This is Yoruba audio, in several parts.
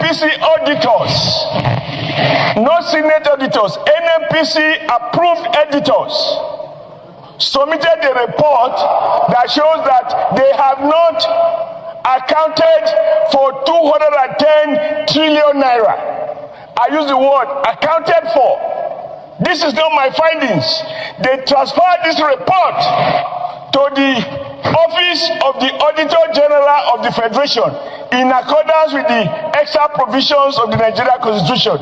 NNPC auditors, not Senate auditors, NNPC approved editors submitted a report that shows that they have not accounted for 210 trillion naira. I use the word accounted for. This is not my findings. They transferred this report to the Office of the Auditor General of the Federation in accordance with the extra provisions of the Nigerian Constitution.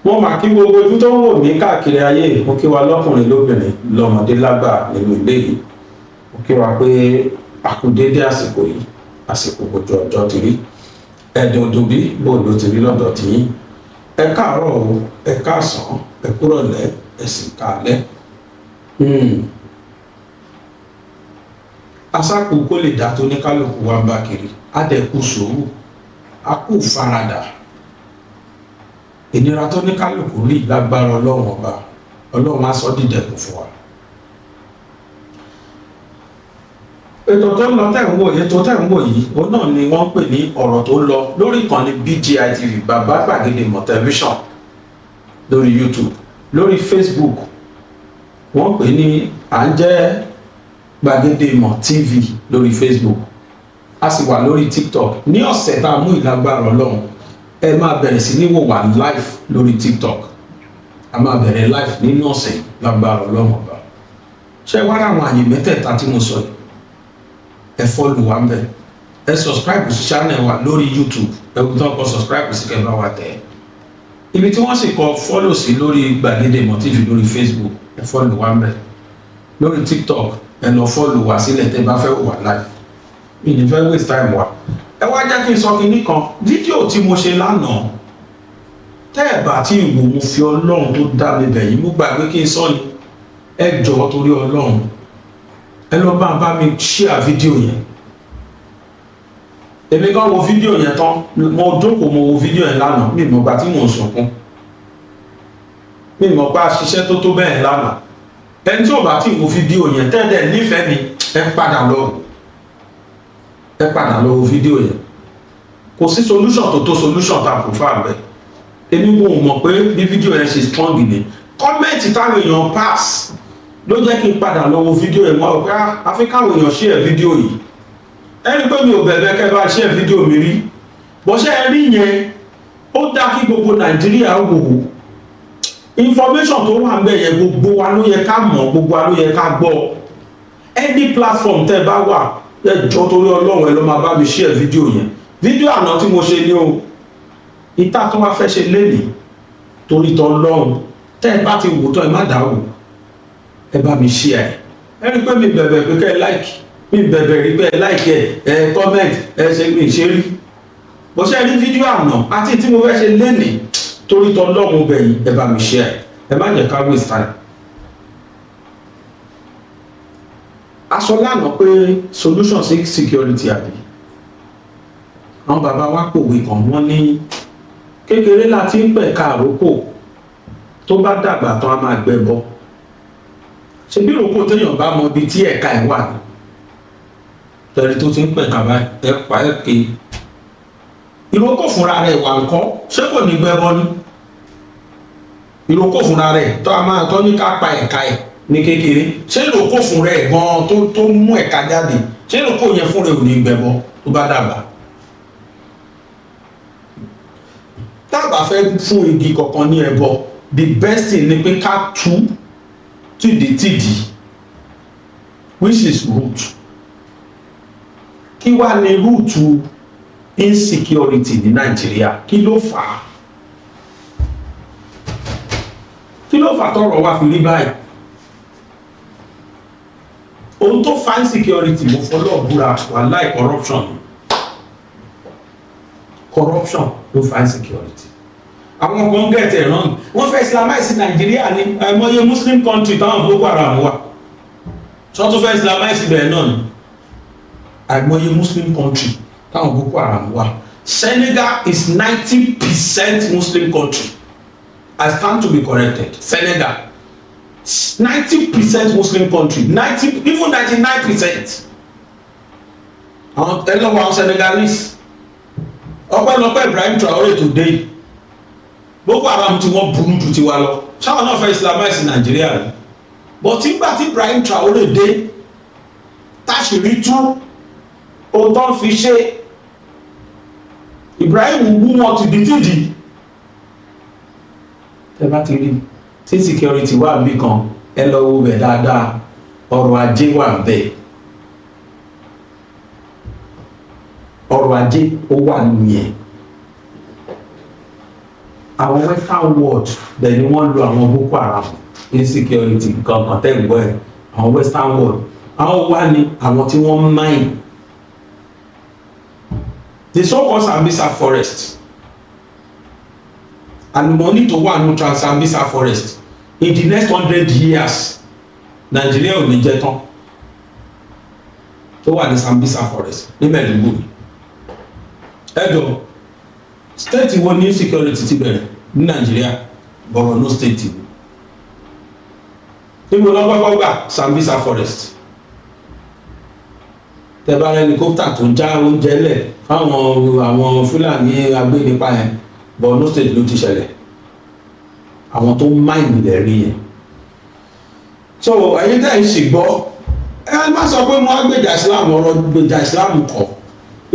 Wọ́n máa kí gbogbo ojú tó ń wò ní káàkiri ayé, mo kí wa lọ́kùnrin lóbìnrin lọ́mọdé lágbà nínú ilé yìí. Mo kí wa pé a kú dédé àsìkò yìí, àsìkò ojú ọjọ́ ti rí. Ẹ̀dùn òdòbí bò ló ti rí lọ́dọ̀ tiyín. Ẹ káàárọ̀ o, ẹ káàsán, ẹ kúrọ̀lẹ́, ẹ sì káalẹ́. Asákù kó lè dá tó ní kálukú wa bá kiri, á dẹ̀ kú sùúrù, á kú faradà. Ìnira tó ní kálukú rí lágbára Ọlọ́run ọba, Ọlọ́run á sọ dídẹ̀kùn fún wa. Ètò tó ń lọ tẹ̀ ń wò yìí, òun náà ni wọ́n ń pè ní ọ̀rọ̀ tó lọ lórí ìkànnì BGI TV, Bàbá Gbàgede Ìmọ̀ Tẹlifíṣàn, lórí YouTube, lórí Facebook. Wọ́n pè ní à ń jẹ́ Gbàgede Ìmọ̀ TV lórí Facebook. A sì wà lórí TikTok. Ní ọ̀sẹ̀ tá a mú ìlágbára Ọlọ́run, ẹ máa bẹ̀rẹ̀ sí ní wò wá live lórí TikTok. A máa bẹ̀rẹ̀ live nínú ọ̀sẹ̀ lágbára Ọlọ́run ọba. Ṣé wá ra àwọn àyè mẹ́tẹ̀ẹ̀ta tí mo sọ yìí? Ẹ follow wa ńbẹ̀. Ẹ subscribe sí channel wa lórí YouTube. Ẹ kò tán kọ subscribe sí kẹ́ bá wa tẹ̀. Ibi tí wọ́n sì kọ follow sí lórí Gbàgede Ìmọ̀ TV lórí Facebook, ẹ follow wa ńbẹ̀. Lórí TikTok, ẹ lọ follow wa sílẹ̀ tẹ́ bá fẹ́ wò wá live. Mi ní fẹ́ waste time wa. Ẹ wá jẹ́ kí n sọ kinní kan. Fídíò tí mo ṣe lánàá, tẹ́ ẹ bá tí ìwò mo fi Ọlọ́run tó dá mi bẹ̀ yín, mo gbàgbé kí n sọ ni. Ẹ jọ̀ọ́ torí Ọlọ́run. Ẹ lọ bá mi share fídíò yẹn. Èmi kan wo fídíò yẹn tán, mo jókòó mo wo fídíò yẹn lánàá, mi mọ̀ gbà tí mò ń sunkún. Mi mọ̀ pé a ṣiṣẹ́ tó bẹ́ẹ̀ lánàá. Ẹni tí ò bá tí wo fídíò yẹn tẹ́lẹ̀ nífẹ̀ẹ́ mi, ẹ padà lọ wo fídíò yẹn. Kò sí solution tó solution tá kò fà bẹ́ẹ̀. Èmi mo mọ̀ pé bí fídíò yẹn ṣe strong ni. Kọ́mẹ̀ntì táwọn èèyàn pass ló jẹ́ kí n padà lọ wo fídíò yẹn wọ́n pé àfi káwọn èèyàn share fídíò yìí. Ẹni pé mi ò bẹ̀bẹ̀ kẹ́ bá share fídíò mi rí. Bọ́ṣẹ́ rí yẹn, ó dá kí gbogbo Nàìjíríà wò ó. Information tó wà ńbẹ̀ yẹn gbogbo wa ló yẹ ká mọ̀, gbogbo wa ló yẹ ká gbọ́. Any platform tẹ́ bá wà, ẹ jọ̀ọ́ torí Ọlọ́run ẹ lọ máa bá mi share fídíò yẹn. Fídíò àná tí mo ṣe ní o, ìta tó wá fẹ́ ṣe lénìí torí t'Ọlọ́run, tẹ́ ẹ bá ti wò tán ẹ má dáwò. Ẹ bá mi share ẹ rí pé mi bẹ̀bẹ̀ pé kẹ́ like, mi bẹ̀bẹ̀ rí pé ẹ like ẹ comment ẹ ṣe mi ṣe rí. Bó ṣe rí fídíò àná àti tí mo fẹ́ ṣe lénìí torí t'Ọlọ́run bẹ̀yìn, ẹ bá mi share, ẹ má jẹ́ ká waste time. Aṣọ lánàá pé solution sí security àbí. Àwọn bàbá wa pòwe kan, wọ́n ní kékeré láti ń pẹ̀ka àrókò, tó bá dàgbà tán a máa gbẹ́bọ. Ṣé bí ìrókò téèyàn bá mọ ibi tí ẹ̀ka ẹ̀ wà ní? Tẹ̀rí tó ti ń pẹ̀ka báyìí, ẹ pa ẹ̀ ké. Ìrókò fúnra rẹ̀ wà ńkọ́, ṣé kò ní gbẹ́bọ ní? Ìrókò fúnra rẹ̀ tó a máa tọ́ ní ká pa ẹ̀ka ẹ̀ ní kékeré. Ṣé ìrókò fúnra ẹ̀ gan-an tó mú ẹ̀ka jáde? Ṣé ìrókò yẹn fúnra ẹ̀ ò ní gbẹ́bọ tó bá dàgbà? Tábà fẹ́ fún igi kọ̀ọ̀kan ní ẹbọ, the best thing ni pé ká tú tìdítìdí, which is root. Kí wá ní root insecurity ní Nàìjíríà? Kí ló fà á? Kí ló fà tọ́rọ̀ wá fi rí báyìí? Ohun tó fa insecurity mo fọlọ́ búra wàláhì corruption ló fa insecurity. Àwọn kan gẹ̀ẹ́tẹ̀ rán wọ́n fẹ́ islamize Nàìjíríà ní àìmọye Muslim country táwọn Boko Haram wà. Ṣọ́ tó fẹ́ islamize bẹ̀rẹ̀ náà ni àìmọye Muslim country táwọn Boko Haram wà. Senegal is 90% Muslim country. I stand to be corrected. Senegal 90% Muslim country, even 99%. Àwọn ẹlọ́wọ́ àwọn Senegalese ọpẹ́lọpẹ́ Ibrahim Traore tó dé yìí Boko Haram tí wọ́n burú ju tiwa lọ ṣáwọn náà fẹ́ islamize Nàìjíríà rẹ̀ but nígbà tí Ibrahim Traore dé táṣìírí tú ohun tó ń fi ṣe Ibrahim wú wọn ti di fìdí ẹ bá ti rí tí security wà níbì kan ẹ lọ wo bẹ̀ dáadáa ọrọ̀ ajé wà bẹ́ẹ̀ ọrọ̀ ajé ó wà nìyẹn àwọn western world bẹ́ẹ̀ ni wọ́n lo àwọn Boko Haram insecurity kankan tẹ́gbọ́ ẹ̀ àwọn western world àwọn wà ní àwọn tí wọ́n mine the so-called Sambisa forest and money to wà ní Sambisa forest in the next 100 years Nigeria ò ní jẹ tán tó wà ní Sambisa forest ní Maiduguri ẹ̀dọ̀ state wo ní security ti bẹ̀rẹ̀ ní Nigeria Borno state níbo lọ́gbàgbọ́ gbà Sambisa forest tẹ́bá helicopter tó ń já oúnjẹ lẹ̀ fáwọn àwọn Fulani agbénipa yẹn Borno state ló ti ṣẹlẹ̀ àwọn tó máìnì lẹ̀ rí yẹn so ẹ̀yin tẹ́ ń ṣègbọ́ ẹ má sọ pé mo á gbèjà Islam ọ̀rọ̀ gbèjà Islam kọ̀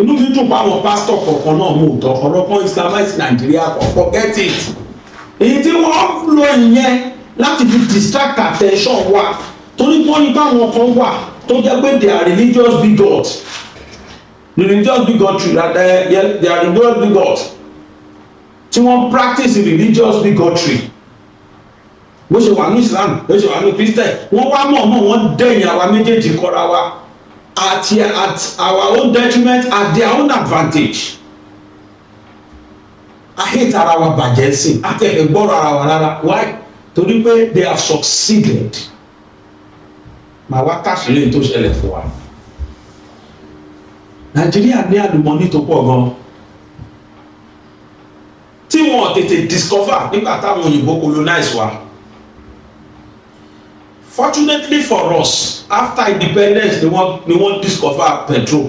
inú mi dùn pa àwọn pásítọ̀ kọ̀ọ̀kan náà mú òótọ́ ọ̀rọ̀ kan Islamize Nigeria kọ̀ forget it èyí tí wọ́n lo ìyẹn láti fi distract attention wa torí wọ́n ní báwọn kan wà tó jẹ́ pé they are religious bigots religious bigotry they are religious bigots tí wọ́n practice religious bigotry bó ṣe wà ní Islam bó ṣe wà ní Christian wọ́n wá mọ̀ọ́mọ̀ wọ́n dẹ̀yìn àwa méjèèjì kọ́ra wa at our own detriment at their own advantage I hate ara wa bàjẹ́ sí àti ẹ̀fẹ̀ gbọ́rọ̀ ara wa rárá why torí pé they have succeeded màá wá káṣílẹ̀ tó ṣẹlẹ̀ fún wa Nàìjíríà ní àlùmọ́nì tó pọ̀ gan tí wọ́n tètè discover nígbà táwọn òyìnbó colonize wa fortunately for us after independence ni wọ́n discover petrol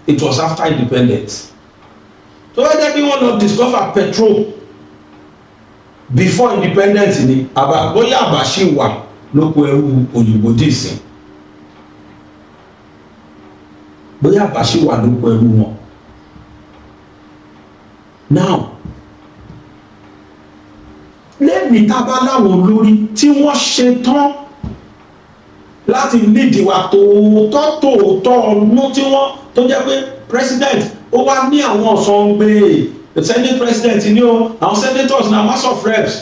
it was after independence tó wá jẹ́ bí wọ́n lọ discover petrol before independence ni bóyá àbáṣì wà lóko ẹrú òyìnbó dìísìn bóyá àbáṣì wà lóko ẹrú wọn now lẹ́yìn tá a bá láwọn olórí tí wọ́n ṣe tán láti lead wa tòótọ́ ọ̀nà tí wọ́n tó jẹ́ pé president ó wá ní àwọn ọ̀sán gbé senate president ní o àwọn senators na house of reps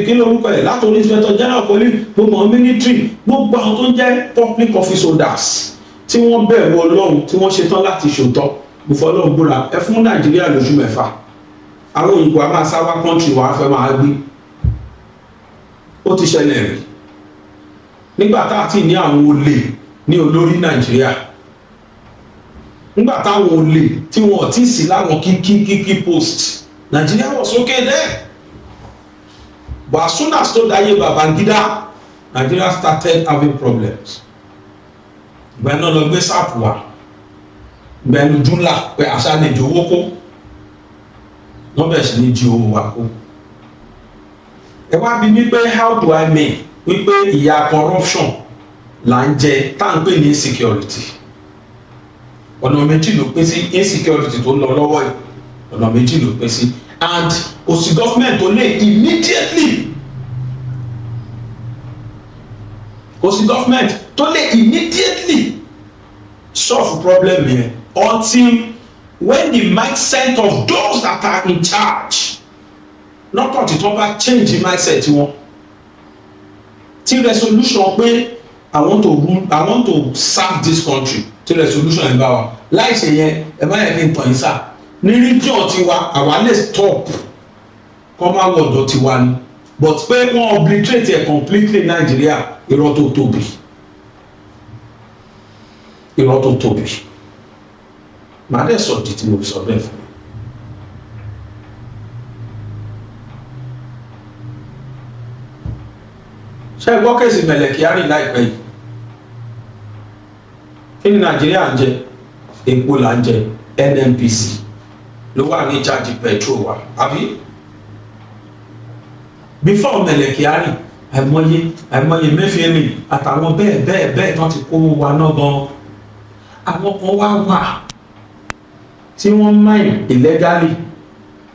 kí ló orúkọ ẹ̀ látòrí inspector general police gbogbo military gbogbo àwọn tó ń jẹ́ public office holders tí wọ́n bẹ̀rù Ọlọ́run tí wọ́n ṣe tán láti ṣòótọ́ gbogbo Ọlọ́run búra ẹ fún Nàìjíríà lóṣù mẹ́fà àwọn òyìnbó a máa sáwá kọ́ńtì wọn á fẹ́ máa gbé ó ti ṣẹlẹ̀ rí nígbà tá a ti ní àwọn olè ní olórí Nàìjíríà nígbà táwọn olè tí wọn ò tí sí láwọn kíkí post Nàìjíríà was okay there but as soon as tó dáyé Babangida Nigeria started having problems ìgbà náà lọ gbé sáàpù wa ìgbà ẹnu júlà pé àṣà lè jẹ owó kó wọ́n bẹ̀rẹ̀ sí ní jí owó wa kó ẹ wá bí wípé how do I mean wípé ìyà corruption là ń jẹ tá à ń pè ní insecurity ọ̀nà méjì ló pín sí insecurity tó ń lọ lọ́wọ́ yìí ọ̀nà méjì ló pín sí and òsì government tó lè immediately solve problem yẹn until when the mindset of those that are in charge not until tó bá change the mindset wọn tí resolution pé I want to rule I want to serve this country tí resolution ẹ̀ bá wa láì ṣe yẹn ẹ má yẹ kí n tàn yín sá ní region tiwa àwa lè stop kọ́ máa wọ̀dọ̀ tiwa ni but pé wọ́n obliterate ẹ̀ completely Nigeria irọ́ tó tóbi màá dẹ̀ sọ di tí mo fi sọ bẹ́ẹ̀ fún mi. ṣé gbọ́ kẹ́sì Mẹ̀lẹ̀ Kyari láìpẹ́ yìí kí ni Nàìjíríà ń jẹ epo là ń jẹ NNPC ló wà ní charge petrol wa àbí before Mele Kyari àìmọye Mẹ́fìẹ́mì àtàwọn bẹ́ẹ̀ tán ti kó wa náà gan. Àwọn kan wà tí wọ́n mine illegally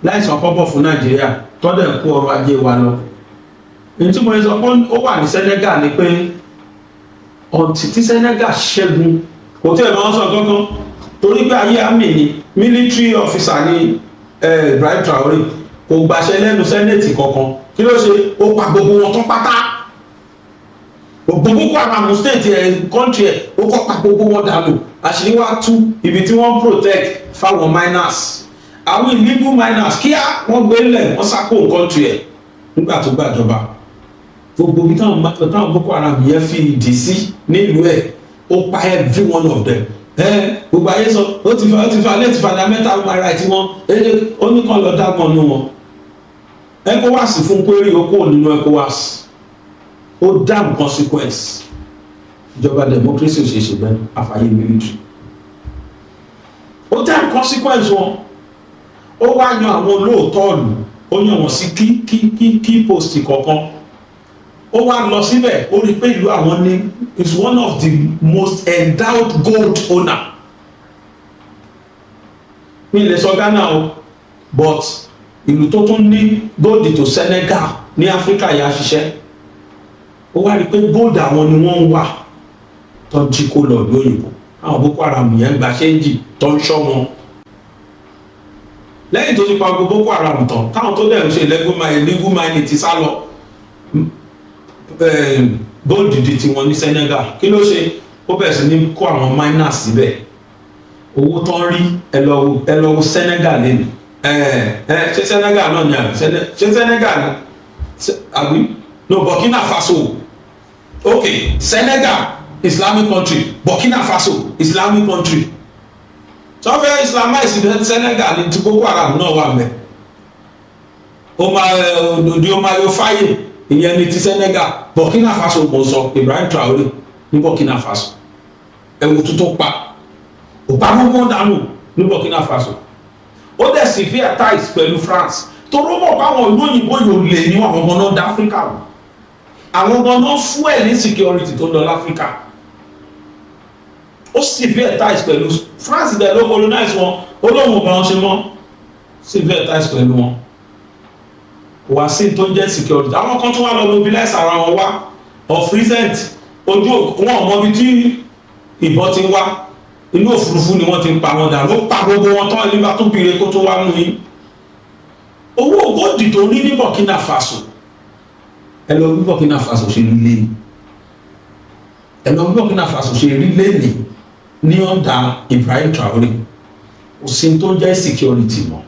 láìsàn kọ́bọ̀ fún Nàìjíríà tọ́dẹ̀ kó ọrọ̀ ajé wa lọ. Èyí tí mo sọ pé ó wà ní Senegal ni pé ọ̀tí tí Senegal ṣẹ́gun kò tí ẹ̀ máa ń sọ gángan torí pé ayé àmì ni military officer ni Ibrahim Traoré kò gbàṣẹ lẹ́nu Senate kankan kí ló ṣe ó pa gbogbo wọn tán pátá gbogbo Boko Haram state country ó kọ́ pa gbogbo wọn dànù àṣírí wá tú ibi tí wọ́n protect fáwọn miners àwọn illegal miners kíá wọ́n gbé lẹ̀ wọ́n sápò country nígbà tó gbàjọba gbogbo ibi táwọn Boko Haram yẹn fi ìdí sí nílùú ó pa every one of them gbogbo ayé sọ ó ti violate fundamental human rights wọn ó ní kàn lọ dágbọn nù wọn. ECOWAS fún query okó nínú ECOWAS ó damn consequence ìjọba democracy ò ṣe ṣe bẹ́ẹ̀ àfàyè military ó damn consequence wọn ó wá yan àwọn olóòótọ́ ọ̀lù ó yan wọn sí key post kọ̀ọ̀kan ó wá lọ síbẹ̀ ó rí pé ìlú àwọn ní is one of the most endowed gold owner ní ilẹ̀ sọ Ghana o but ìlú tó tún ní gold tó Senegal ní Áfíríkà yà ṣiṣẹ́ ó wá rí pé gold àwọn ni wọ́n ń wà tó ń jí kó lọ lóyìnbó àwọn Boko Haram yẹn gba ṣéǹjì tó ń ṣọ́ wọn lẹ́yìn tó ti pa gbogbo Boko Haram tán táwọn tó dẹ̀ ń ṣe illegal mining ti sá lọ gold di tiwọn ní Senegal kí ló ṣe ó bẹ̀rẹ̀ sí ní kó àwọn miners síbẹ̀ owó tó ń rí ẹ lọ wo Senegal lẹ́nu ṣé Senegal náà ni àbí ṣé Senegal ni àbí no Burkina Faso okay Senegal Islamic country Burkina Faso Islamic country sọfẹ Islamize Senegal ní ti Boko Haram náà wà mẹ ó máa yọ fáyè ìyẹn ní ti Senegal Burkina Faso mo sọ Ibrahim Traoré ní Burkina Faso ẹwù tuntun pa òpá gbogbo dànù ní Burkina Faso ó dẹ̀ sì fi ties pẹ̀lú France toró mọ̀ báwọn ìlú òyìnbó yóò lè ní àwọn ọmọ náà dá Áfíríkà wò àwọn ọmọ náà fún ẹ̀ ní security tó lọ láfíríkà ó sì fi ties pẹ̀lú France dẹ̀ ló colonize wọn olóhùn ọba wọn ṣe mọ́ sì fi ties pẹ̀lú wọn wà sí tó ń jẹ́ security àwọn kan tó wà lọ mobilize ara wọn wá of recent ojú wọn mọ bí tí ìbọn ti ń wá inú òfurufú ni wọ́n ti ń pa wọn dànù ó pa gbogbo wọn tán ẹni bá tó bìrè kó tó wá mú yín owó góòdì tó ní ní Burkina Faso ẹ lọ bí Burkina Faso ṣe rí lẹ́yìn ẹ lọ bí Burkina Faso ṣe rí lẹ́yìn ní ọ̀dà Ibrahim Traoré kò sí tó ń jẹ́ security mọ́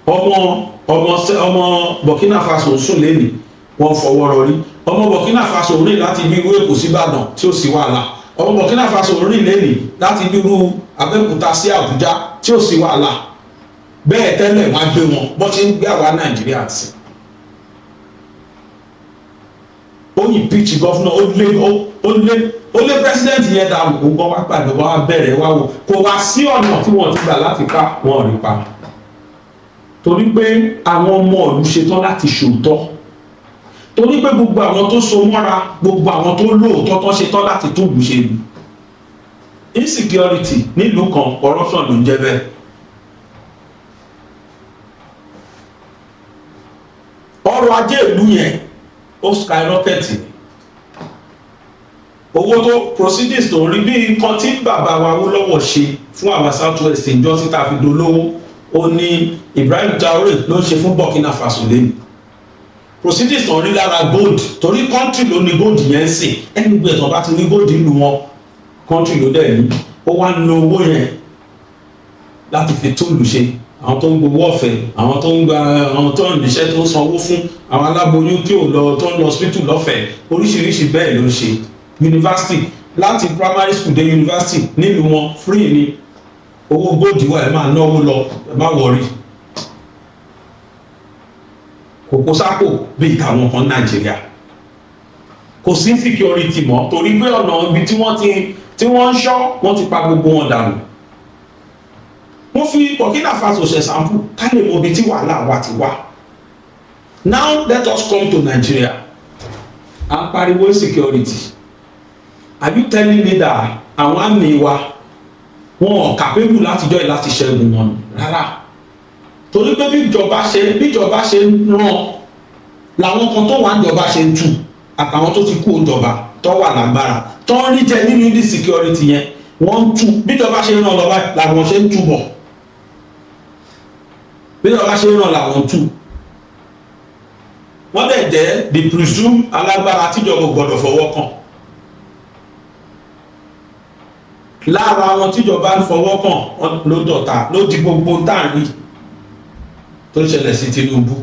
ọmọ Burkina Faso sùn lẹ́yìn wọ́n fọwọ́ rọrí ọmọ Burkina Faso rìn láti bí irú Èkó sí Ìbàdàn tí ó sì wàhálà ọmọ Burkina Faso rìn lẹ́yìn láti bí irú Abẹ́òkúta sí Àbújá tí ó sì wàhálà bẹ́ẹ̀ tẹ́lẹ̀ wá gbé wọn bọ́ ṣe ń gbé àwa Nàìjíríà sí ó yìn pitch gọ́fúnà ó lé president yẹn dànù kó gbọ́ wá pàdé wá bẹ̀rẹ̀ wá wò kò wá sí ọ̀nà tí wọ́n ti gbà láti ká wọn rí pa torí pé àwọn ọmọ ìlú ṣetán láti ṣòótọ́ torí pé gbogbo àwọn tó so mọ́ra gbogbo àwọn tó lóòótọ́ tó ṣetán láti tún ìlú ṣe lù insecurity nílùú kan corruption ló ń jẹ́ bẹ́ẹ̀ ọrọ̀ ajé ìlú yẹn ó skyrocket owó tó proceedings tó rí bí nǹkan tí bàbá wa Awólọ́wọ̀ ṣe fún àwọn South West ìjọ tí ta fi dolówó ó ní Ibrahim Traoré ló ń ṣe fún Burkina Faso lẹ́nu proceedings tó rí lára gold torí country ló ní gold yẹn ń sìn ẹni gbé ẹ̀tọ́ bá ti ní gold ìlú wọn country ló dẹ̀ ní ó wá ń lo owó yẹn láti fi túlù ṣe àwọn tó ń gbowó ọ̀fẹ́ àwọn tó ń gba àwọn tó ń níṣẹ́ tó ń sanwó fún àwọn aláboyún tí ò lọ tó ń lọ hospital lọ́fẹ̀ẹ́ oríṣiríṣi bẹ́ẹ̀ ló ń ṣe university láti primary school dé university nílùú wọn free ni owó góòdì wà ẹ máa náwó lọ ẹ má wọrí kòkó sápò bíi tàwọn kan Nàìjíríà kò sí security mọ́ torí pé ọ̀nà ibi tí wọ́n ń ṣọ́ wọ́n ti pa gbogbo wọn dànù mo fi Burkina Faso ṣe sample ká lè mọ ibi tí wàhálà wa ti wá. Now let us come to Nigeria. À ń pariwo insecurity. Are you telling me that àwọn àmì wa wọn capable látijọ́ láti ṣẹ́gun wọn rárá? Torí pé bíjọba ṣe ń ràn làwọn kan tó wà níjọba ṣe ń tù àtàwọn tó ti kú ìjọba tó wà lágbára tó ń rí jẹ nínú ìdí security yẹn wọ́n ń tù bíjọba ṣe ń ràn lọ́wọ́ làwọn ṣe ń túbọ̀ bíjọba ṣe ń ràn làwọn tù wọ́n dẹ̀ jẹ́ the presume alágbára tíjọba gbọ́dọ̀ fọwọ́ kàn lára àwọn tíjọba ń fọwọ́ kàn ló dọ̀tá ló di gbogbo táàrí tó ṣẹlẹ̀ sí Tinubu.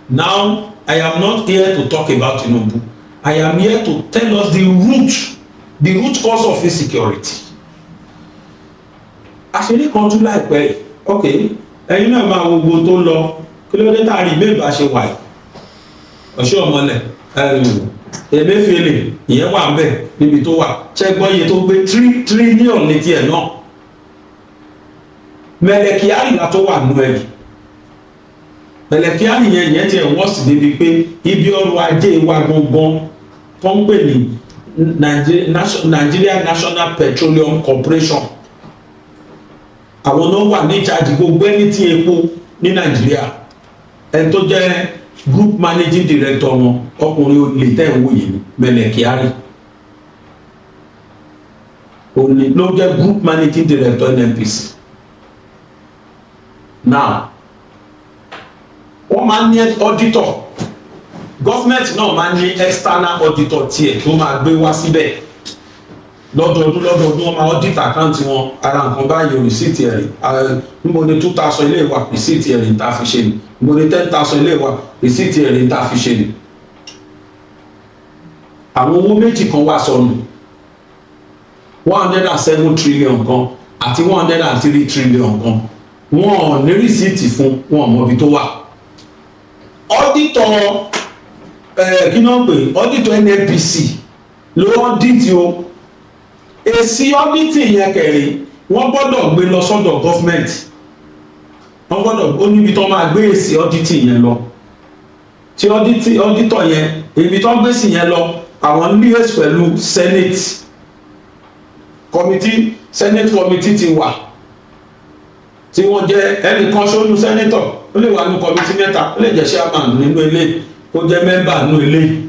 Now I am not here to talk about Tinubu. I am here to tell us the root cause of insecurity. Àṣírí kan tún láìpẹ́ ok ẹ̀yin náà máa wo gbogbo tó lọ kí ló dé táàrí ìbéèrè bá ṣe wà yìí ọ̀ṣọ́ ọmọlẹ̀ Emefiele ìyẹn wà ń bẹ̀ níbi tó wà ṣẹ́gbọ́n iye tó gbé 3 trillion létí ẹ̀ náà Mẹ̀lẹ̀kíárì la tó wà nú ẹ̀rì Mẹ̀lẹ̀kíárì yẹn tiẹ̀ wọ́ọ̀sì débi pé ibi ọrọ̀ ajé wa gangan tó ń pè ní Nigeria National Petroleum Corporation àwọn náà wà ní ìjáde gbogbo ẹni tí epo ní Nàìjíríà ẹni tó jẹ́ group managing director wọn ọkùnrin olè tẹ́ ń wò yìí Mẹ̀lẹ̀kíárì òní ló jẹ́ group managing director NNPC. Now wọ́n máa ń ní auditor gọ́fìmẹ̀ntì náà máa ń ní external auditor tiẹ̀ tó máa gbé wá síbẹ̀ lọ́dọọdún wọ́n máa audit àkáǹtì wọn ara nǹkan báyìí rìsíìtì ẹ̀rí níbo ni 2,000 ilé ìwà rìsíìtì ẹ̀rí tá a fi ṣe ni níbo ni 10,000 ilé ìwà rìsíìtì ẹ̀rí tá a fi ṣe ni. àwọn owó méjì kan wá sọnù 107 trillion kan àti 103 trillion kan wọn ò ní rìsíìtì fún wọn ò mọ ibi tó wà. auditor kí náà pè auditor NNPC ló audit o èsì ọ́dítì yẹn kẹrin wọ́n gbọ́dọ̀ gbé lọ sọ́dọ̀ gọ́fìmẹ̀ntì wọ́n gbọ́dọ̀ ó níbi tó máa gbé èsì ọ́dítì yẹn lọ tí ọ́dítọ̀ yẹn ibi tó gbé sí yẹn lọ àwọn liaise pẹ̀lú senate committee ti wà tí wọ́n jẹ́ ẹnìkan ṣónú senator ó lè wà ní committee mẹ́ta ó lè jẹ́ chairman nínú ilé kó jẹ́ member nínú ilé.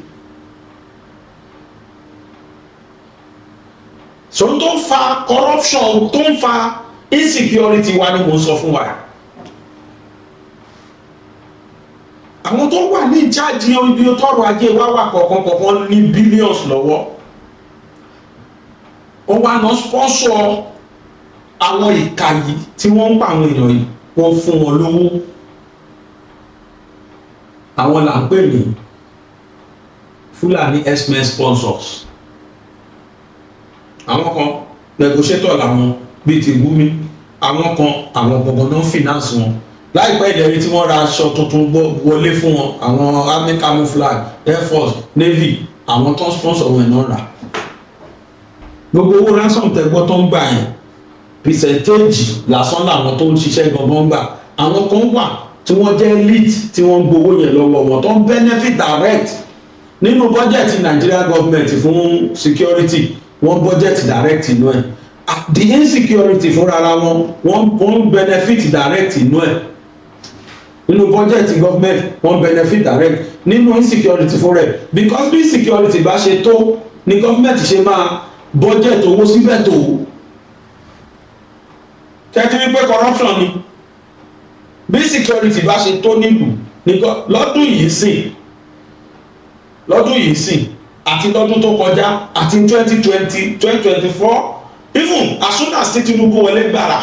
so tó ń fa corruption tó ń fa insecurity wa ni mo sọ fún wa àwọn tó wà ní ìjáde ibi tọrọ ajé wa wà kọ̀ọ̀kan ní billions lọ́wọ́ wọ́n wá ná sponsor àwọn ìka yìí tí wọ́n ń pa àwọn èèyàn yìí wọ́n fún wọn lówó àwọn là ń pè ní Fulani herdsmen sponsors. Àwọn kan negotiator làwọn bíi ti Gumi àwọn kan àwọn gbọ̀ngàn náà finance wọn láìpẹ́ ìdẹ̀rí tí wọ́n ra aṣọ tuntun wọlé fún wọn àwọn army camouflage air force navy àwọn tó ń sponsor wọn náà rà gbogbo owó ransom tẹ́gbọ́ tó ń gbà yẹn percentage lásán làwọn tó ń ṣiṣẹ́ gangan gbà àwọn kan wà tí wọ́n jẹ́ elite tí wọ́n ń gbowó yẹn lọ́wọ́ wọn tó ń benefit direct nínú budget Nigeria government fún security wọ́n budget direct inú ẹ̀ the insecurity fúnra wọn benefit direct inú ẹ̀ nínú budget government wọ́n benefit direct nínú insecurity fúnra ẹ̀ because bí insecurity bá ṣe tó ni government ṣe máa budget owó síbẹ̀ tó tẹ́tí wípé corruption ni bí security bá ṣe tó nílùú lọ́dún yìí sìn àti lọ́dún tó kọjá àti 2020 2024 even as soon as Tinubu wọlé gbàrà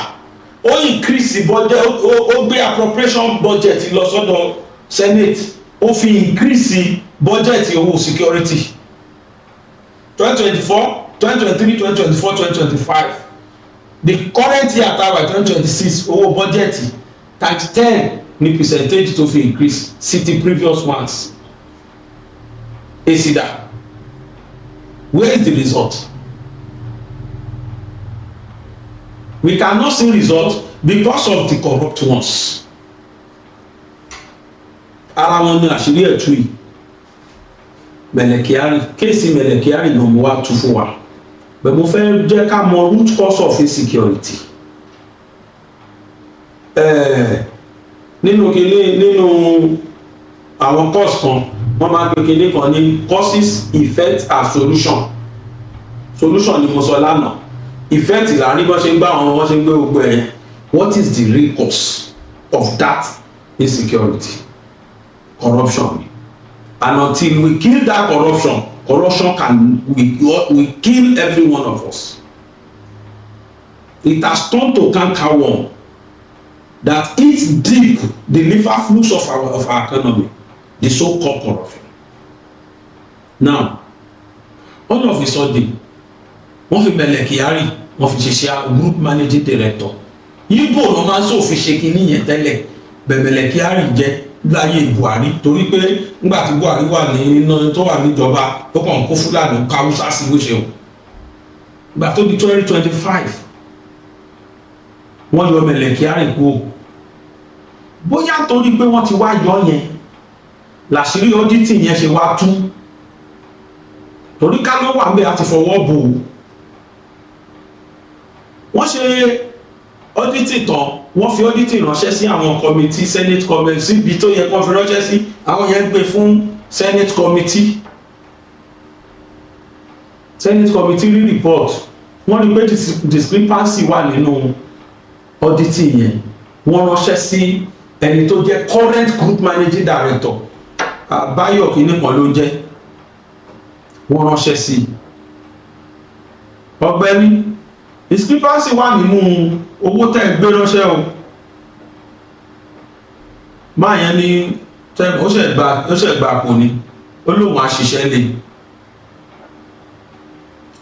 ó increase budget ó gbé appropriation budget lọ sọ́dọ̀ Senate ó fi increase budget owó security 2024 2023 2024 2025 the current year àtàwà 2026 owó budget times 10 ní percentage tó fi increase sí the previous ones èsì dà. Where is the result? We cannot see result because of the corrupt ones. Ara wọn ni àṣírí ẹ̀tú yìí. Mele Kyari, kéèsì Mele Kyari náà mo wá tú fún wa. Bẹ́ẹ̀ mo fẹ́ jẹ́ ká mọ root cause of insecurity. Nínú àwọn cause kan, wọ́n máa ń pe kinní kan ní causes, effect and solution. Solution ni mo sọ lánàá. Effect là ní bọ́n ṣe ń gbá àwọn wọ́n ṣe ń gbé gbogbo ẹ̀. What is the real cause of that insecurity? Corruption. And until we kill that corruption, will kill every one of us. It has turned to cankerworm that eats deep the liver flux of our economy, the so-called corruption. Now, all of a sudden, wọ́n fi Mele Kyari, wọ́n fi ṣiṣẹ́ group managing director. Ibo ló máa ń sòfin ṣe kínní yẹn tẹ́lẹ̀, bẹ́ẹ̀ Mele Kyari jẹ́ láyé Buhari torí pé nígbà tí Buhari wà ní tó wà níjọba ó kàn kó Fúlàní káwúsá sí bó ṣe o. Ìgbà tó di 2025 wọ́n yọ Mele Kyari kú. Bóyá torí pé wọ́n ti wá yọ yẹn làṣírí auditing yẹn ṣe wá tú. Torí ká ló wà ń bẹ àti fọwọ́ bò ó. Wọ́n ṣe auditing tán, wọ́n fi auditing ránṣẹ́ sí àwọn committee, senate committee, síbi tó yẹ kó fi ránṣẹ́ sí àwọn yẹn gbé fún senate committee. Senate committee rí report, wọ́n rí pé discrepancy wà nínú auditing yẹn. Wọ́n ránṣẹ́ sí ẹni tó jẹ́ current group managing director, Báyọ̀ kìíní kan ló jẹ́. Wọ́n ránṣẹ́ sí Ọ̀gbẹ́ni, discrepancy wà nínú owó tẹ́ gbé ránṣẹ́ o. Máa yẹn ní ó ṣẹ̀ gba kò ní ó lóun á ṣiṣẹ́ lé.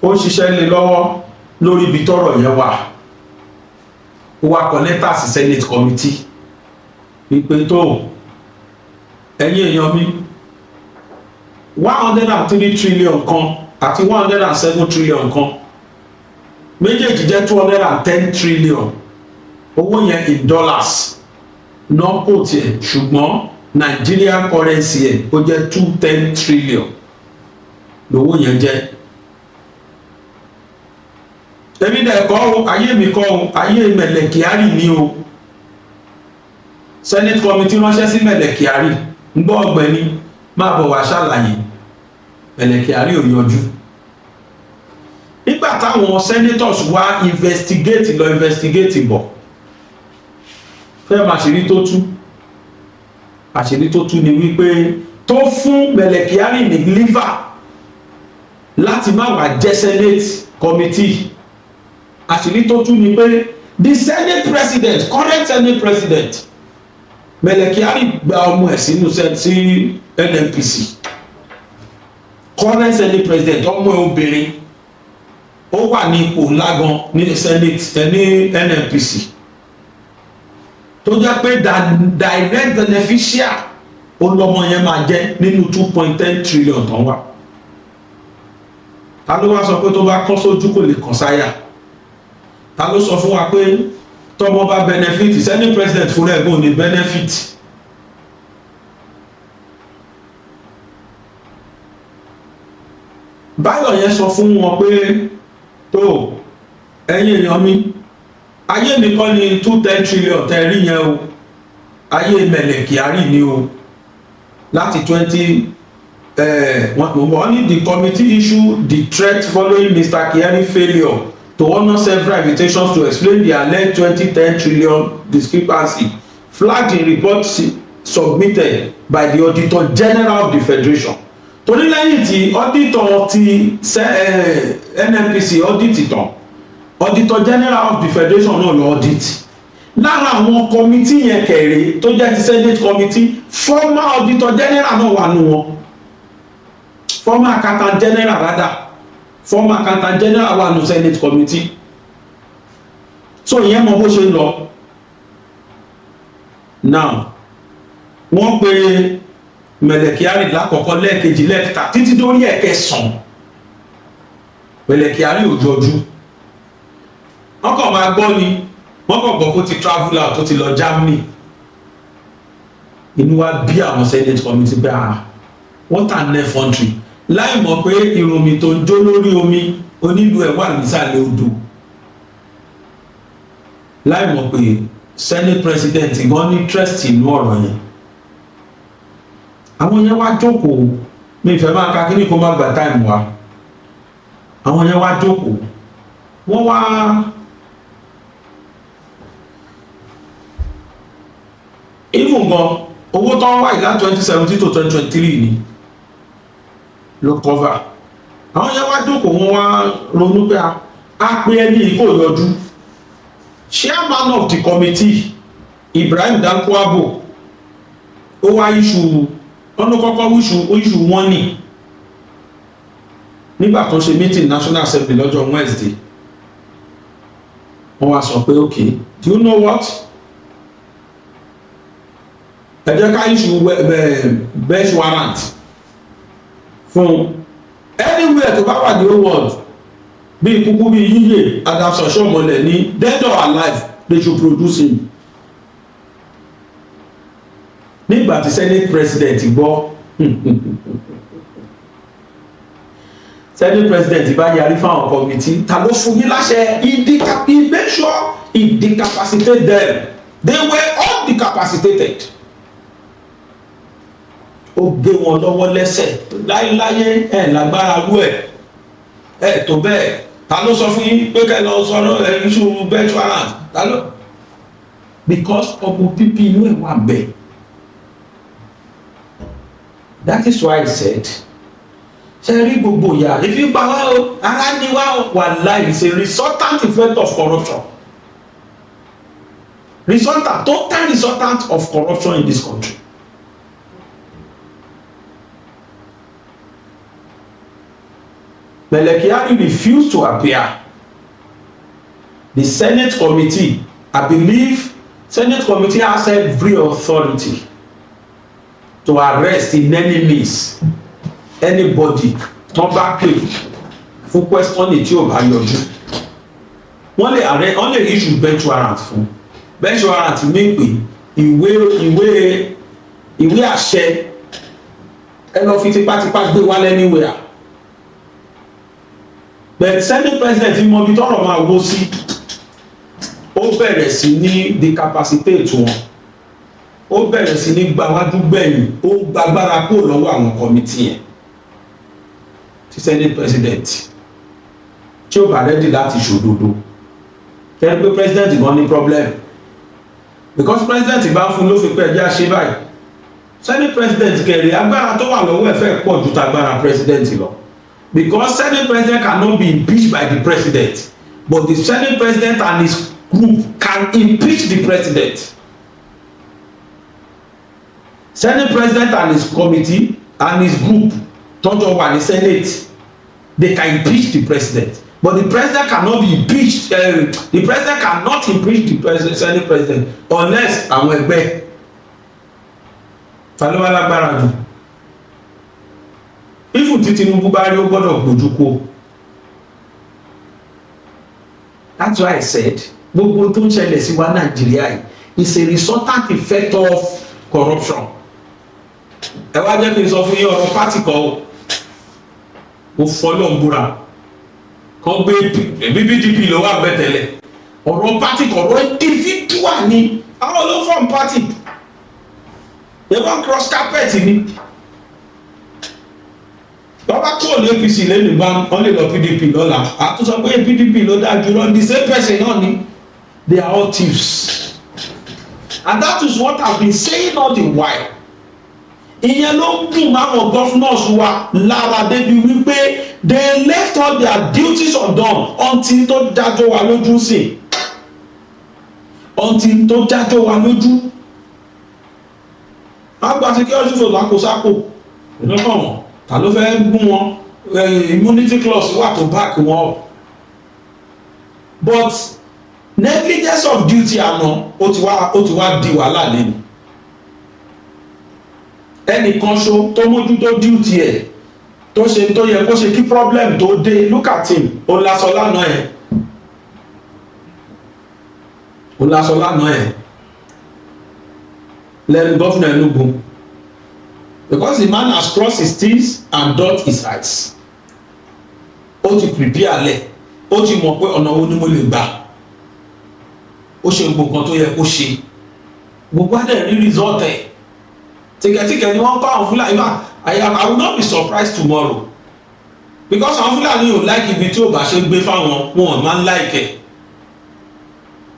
Ó ṣiṣẹ́ lé lọ́wọ́ lórí ibi tọ́rọ̀ yẹn wà. Ó wá kọ lẹ́tà sí senate committee wípé tó ẹ̀yin èèyàn mi 103 trillion kan àti 107 trillion kan méjèèjì jẹ́ 210 trillion owó yẹn in dollars náà kò tiẹ̀ ṣùgbọ́n Nigerian currency ẹ̀ ó jẹ́ 210 trillion lówó yẹn jẹ́. Èmi dẹ̀ kọ́ o, ayé mi kọ́ o, ayé Mele Kyari ni o. Senate committee ránṣẹ́ sí Mele Kyari ń gbọ́ Ọ̀gbẹ́ni máa bọ̀ wá ṣàlàyé. Mele Kyari ò yanjú. Nígbà táwọn senators wá investigate bọ̀ fẹ́ máa àṣírí tó tú ni wípé tó fún Mele Kyari ní liver láti má wá jẹ́ senate committee. Àṣírí tó tú ni pé the senate president, current senate president Mele Kyari gba ọmọ ẹ̀ sínú sí NNPC. Current senate president ọmọ ẹ̀ obìnrin ó wà ní ipò ńlá gan ní senate ní NNPC tó jẹ́ pé direct beneficial olọmọ yẹn máa jẹ́ nínú 2.10 trillion tán wà. Ta ló wá sọ pé tó bá kán sójú kò lè kàn sáyà? Ta ló sọ fún wa pé tọ́mọ bá benefit senate president fúnra ẹ̀gbọ́n ní benefit? Báyọ̀ yẹn sọ fún wọn pé tó ẹ̀yin èèyàn mi ayé mi kọ́ ni 210 trillion tẹ́rí yẹn o, ayé Mele Kyari ni o. Láti 20 wọ́n ní the committee issued the threat following Mr. Kyari failure to honour several invitations to explain the alleged 2010 trillion discrepancy flagged in report submitted by the Auditor General of the Federation. Torí lẹ́yìn tí auditor ti NNPC audit tán, Auditor General of the Federation náà lọ audit. Lára àwọn committee yẹn kẹ̀rẹ́ tó jẹ́ ti Senate committee, former Auditor General náà wà nù wọn. Former Accountant General former Accountant General wà nù Senate committee. So ìyẹn mọ bó ṣe ń lọ. Now wọ́n pe Mele Kyari lákọ̀ọ́kọ́ lẹ́ẹ̀kejì lẹ́ẹ̀kẹta títí dórí ẹ̀kẹsàn. Mele Kyari ò jọjú. Wọ́n kàn máa gbọ́ ni wọ́n kàn gbọ́ kó ti travel out tó ti lọ Germany. Inú wa bí àwọn Senate committee pé what an effrontery láì mọ̀ pé ìròmì tó ń jó lórí omi onílù ẹ̀ wà nísàlẹ̀ odò, láì mọ̀ pé Senate president gan ní interest inú ọ̀rọ̀ yẹn. Àwọn yẹn wá jókòó, mi ìfẹ́ máa ka kíní kó má gba time wa. Àwọn yẹn wá jókòó, wọ́n wá even gan owó tó ń wáyé láti 2017 to 2023 ni ló cover. Àwọn yẹn wá jókòó, wọ́n wá ronú pé a pé ẹni kò yọjú. Chairman of the committee Ibrahim Dankwabo ó wá issue ọ̀nà kọ́kọ́ issue warning nígbà tó ṣe meeting National Assembly lọ́jọ́ Wednesday. Wọ́n wá sọ pé okay, do you know what, ẹ jẹ́ ká issue bench warrant fún anywhere tó bá wà ní whole world, bí ìkúkú bí yíyè adaptation mọ́lẹ̀ ní dead or alive, they should produce him. Nígbà tí Senate president gbọ́ Senate president bá yarí fáwọn committee, ta ló fún yín láṣẹ? He make sure he decapacitate them. They were all decapacitated. Ó gbé wọn lọ́wọ́ lẹ́sẹ̀, láyéláyé ẹ̀ lágbára rú ẹ̀ tó bẹ́ẹ̀. Ta ló sọ fún yín pé kẹ́ lọ sọ̀rọ̀ issue bench warrant? Ta ló? Because ọmọ pípí inú ẹ̀ wà bẹ́ẹ̀. That is why I said, ṣe rí gbogbo ìyá ìfi pa wá o, ara ni wá o, wàláhì is a resultant effect of corruption. Total resultant of corruption in this country. Melekiari refused to appear. The Senate committee, I believe, Senate committee has every authority to arrest in any means anybody tó bá pè fún question tí ò bá yọjú. Wọ́n lè arrest, wọ́n lè issue bench warrant fún. Bench warrant ní pé ìwé àṣẹ ẹ lọ fi tipátipá gbé wá anywhere. But Senate president mọ ibi tọ́rọ̀ máa wó sí, ó bẹ̀rẹ̀ sí ní decapacitate wọn, ó bẹ̀rẹ̀ sí ní gbawájú gbẹ̀yìn, ó gbàgbára kó lọ́wọ́ àwọn committee yẹn. Tí Senate president tí ó bá ready láti ṣòdodo, kẹ́rin pé president gan ní problem, because president bá fún ló fi pẹ́ ẹjẹ́ àṣẹ báyìí. Senate president kẹrì agbára tó wà lọ́wọ́ ẹ̀ fẹ́ pọ̀ ju tagbára president lọ. Because Senate president cannot be impeached by the president, but the Senate president and his group can impeach the president. Senate president and his committee and his group tọ́jọ́ wà ní Senate, they can impeach the president, but the president cannot be impeached. The president cannot impeach the Senate president unless àwọn ẹgbẹ́ falẹ́wà lágbára jù. If tí Tinubu bá rí ó gbọ́dọ̀ gbójú kó. That's why I said gbogbo tó ń ṣẹlẹ̀ sí wa Nàìjíríà yìí is a resultant effect of corruption. Ẹ wá jẹ́ kí n sọ fún yín ọ̀rọ̀ pátì kan o, mo fọlọ́ ń búra kan gbé PDP ló wà bẹ́ẹ̀ tẹ́lẹ̀, ọ̀rọ̀ pátì kan ọ̀rọ̀ individual ni àwọn ló form party, they wan cross carpet ni. Bàbá tó ní APC lẹ́nu bá wọn lè lọ PDP lọ́la, àtúnṣe pé PDP ló dájú lọ, the same person náà ni, they are all thieves, and that is what I have been saying all the while. Ìyẹn ló ń dùn máwọn governors wa lára débi wípé they left all their duties undone until tó jájọ́ wa lójú sí, until tó jájọ́ wa lójú. Àgbà security force àkóṣàkó ìdánwò wọn. Ta ló fẹ́ gún wọn? Immunity clause wà tó back wọn up, but negligence of duty àná ó ti wá di wàhálà lẹ́nu. Ẹnìkan ṣo tó mójútó duty ẹ̀ tó ṣe tó yẹ kó ṣe kí problem tó dé, look at him, ó lásọ lánàá ẹ̀ ó lásọ lánàá ẹ̀ lẹ́nu gọ́fìnà Enugu, because the man has crossed his T's and dot his I's. Ó ti prepare lẹ̀, ó ti mọ̀ pé ọ̀nà wo ni mo lè gbà, ó ṣe gbogbo nǹkan tó yẹ kó ṣe, gbogbo adẹ̀ rí result ẹ̀. Tìkẹ̀tìkẹ̀ ni wọ́n kọ́ àwọn Fúlàní bá. I will not be surprised tomorrow, because àwọn Fúlàní ò like ibi tí ò bá ṣe gbé fáwọn, wọn ò máa ń like ẹ̀,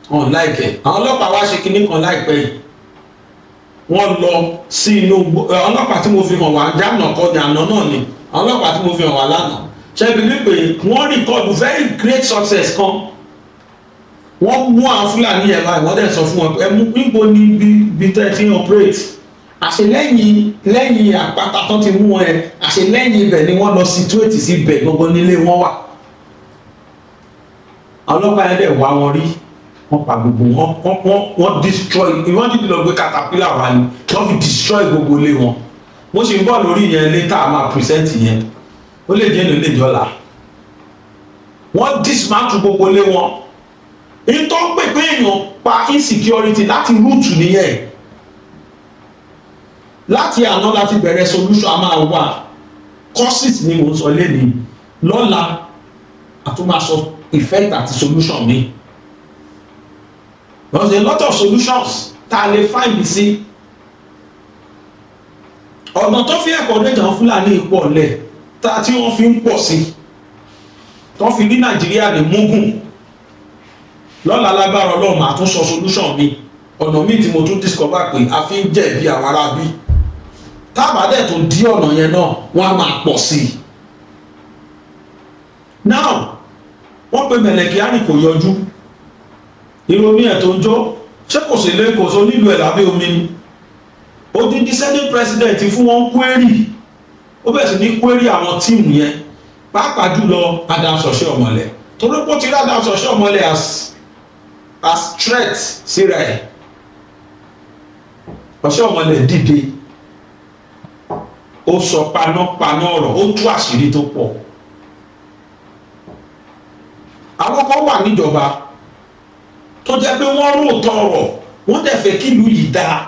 wọn ò like ẹ̀. Àwọn ọlọ́pàá wá ṣe kinní kan láìpẹ́ yìí, wọ́n lọ sí inú ọlọ́pàá tí mo fi hàn wá jáàmù kọ́ ni àná náà ni àwọn ọlọ́pàá tí mo fi hàn wá lánàá ṣebí wípé wọ́n record very great success kan, wọ́n mú àwọn Fúlàní yẹn báyìí wọ́n dẹ̀ sọ fún wọn ẹ mú níbo ni bí tẹ́ ti operate, àṣelẹ́yìn àpáta tó ti mú wọn yẹn, àṣelẹ́yìn ibẹ̀ ni wọ́n lọ situate sí ibẹ̀ gbogbo nílé wọn wà. àwọn ọlọ́pàá yẹn dẹ̀ wá wọn rí, wọ́n pa gbogbo wọ́n destroy, wọ́n dídì lọ gbé caterpillar wá ní wọ́n fi destroy gbogbo ilé wọn. mo ṣe ń bọ̀ lórí yẹn later a máa present yẹn, ó lè jẹ́ ní olè jọ́la. wọ́n dismantle gbogbo ilé wọn. èyí tó ń pè pé èèyàn pa insecurity láti root nìyẹn. láti àná láti bẹ̀rẹ̀ solution a máa wà, causes ni mo sọ lẹ́nìí, lọ́la a tún máa sọ effect àti solution mi. There's a lot of solutions tá a lè find sí. ọ̀nà tó fi encourage àwọn Fúlàní pọ̀ lẹ̀ tí wọ́n fi ń pọ̀ sí, tó fi ní Nàìjíríà ní múgùn. lọ́la lágbára Ọlọ́run máa tún sọ solution mi, ọ̀nà míì tí mo tún discover pé a fi ń jẹ̀bi àwọn arábí. tábà dẹ̀ tó dí ọ̀nà yẹn náà wọ́n á máa pọ̀ sí i. now wọ́n pe Mẹ̀lẹ̀ Kyari kò yọjú, ìròyìn ẹ̀ tó ń jó, ṣé kò sí lé kò só nílùú ẹ̀ lábẹ́ omi ni. odidi senate president fún wọn query, ó bẹ̀rẹ̀ sí ní query àwọn tíìmù yẹn, pàápàá jùlọ Adams Oshiomhole, torí pé ó ti rí Adams Oshiomhole as threat síra ẹ̀. Oshiomhole dìde, ó sọ panápaná ọ̀rọ̀, ó tú àṣírí tó pọ̀. àwọn kan wà níjọba tó jẹ́ pé wọ́n rò tọrọ, wọ́n dẹ̀ fẹ́ kí ìlú yìí dáa.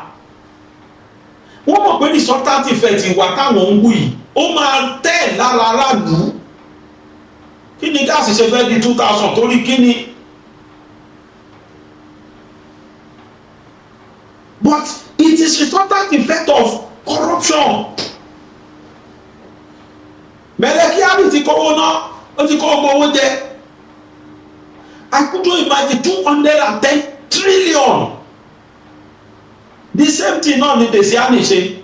wọ́n mọ̀ pé resultant effect ìwà táwọn ń wù yìí ó máa tẹ̀ lára aráàlú. kí ni gáàsì ṣe fẹ́ di 2000 torí kí ni. but it is resultant effect of corruption. Mẹ̀lẹ̀ Kyari ti kówó náà, ó ti kó owó jẹ. I couldn't imagine 210 trillion. The same thing náà ni Tesiani ṣe,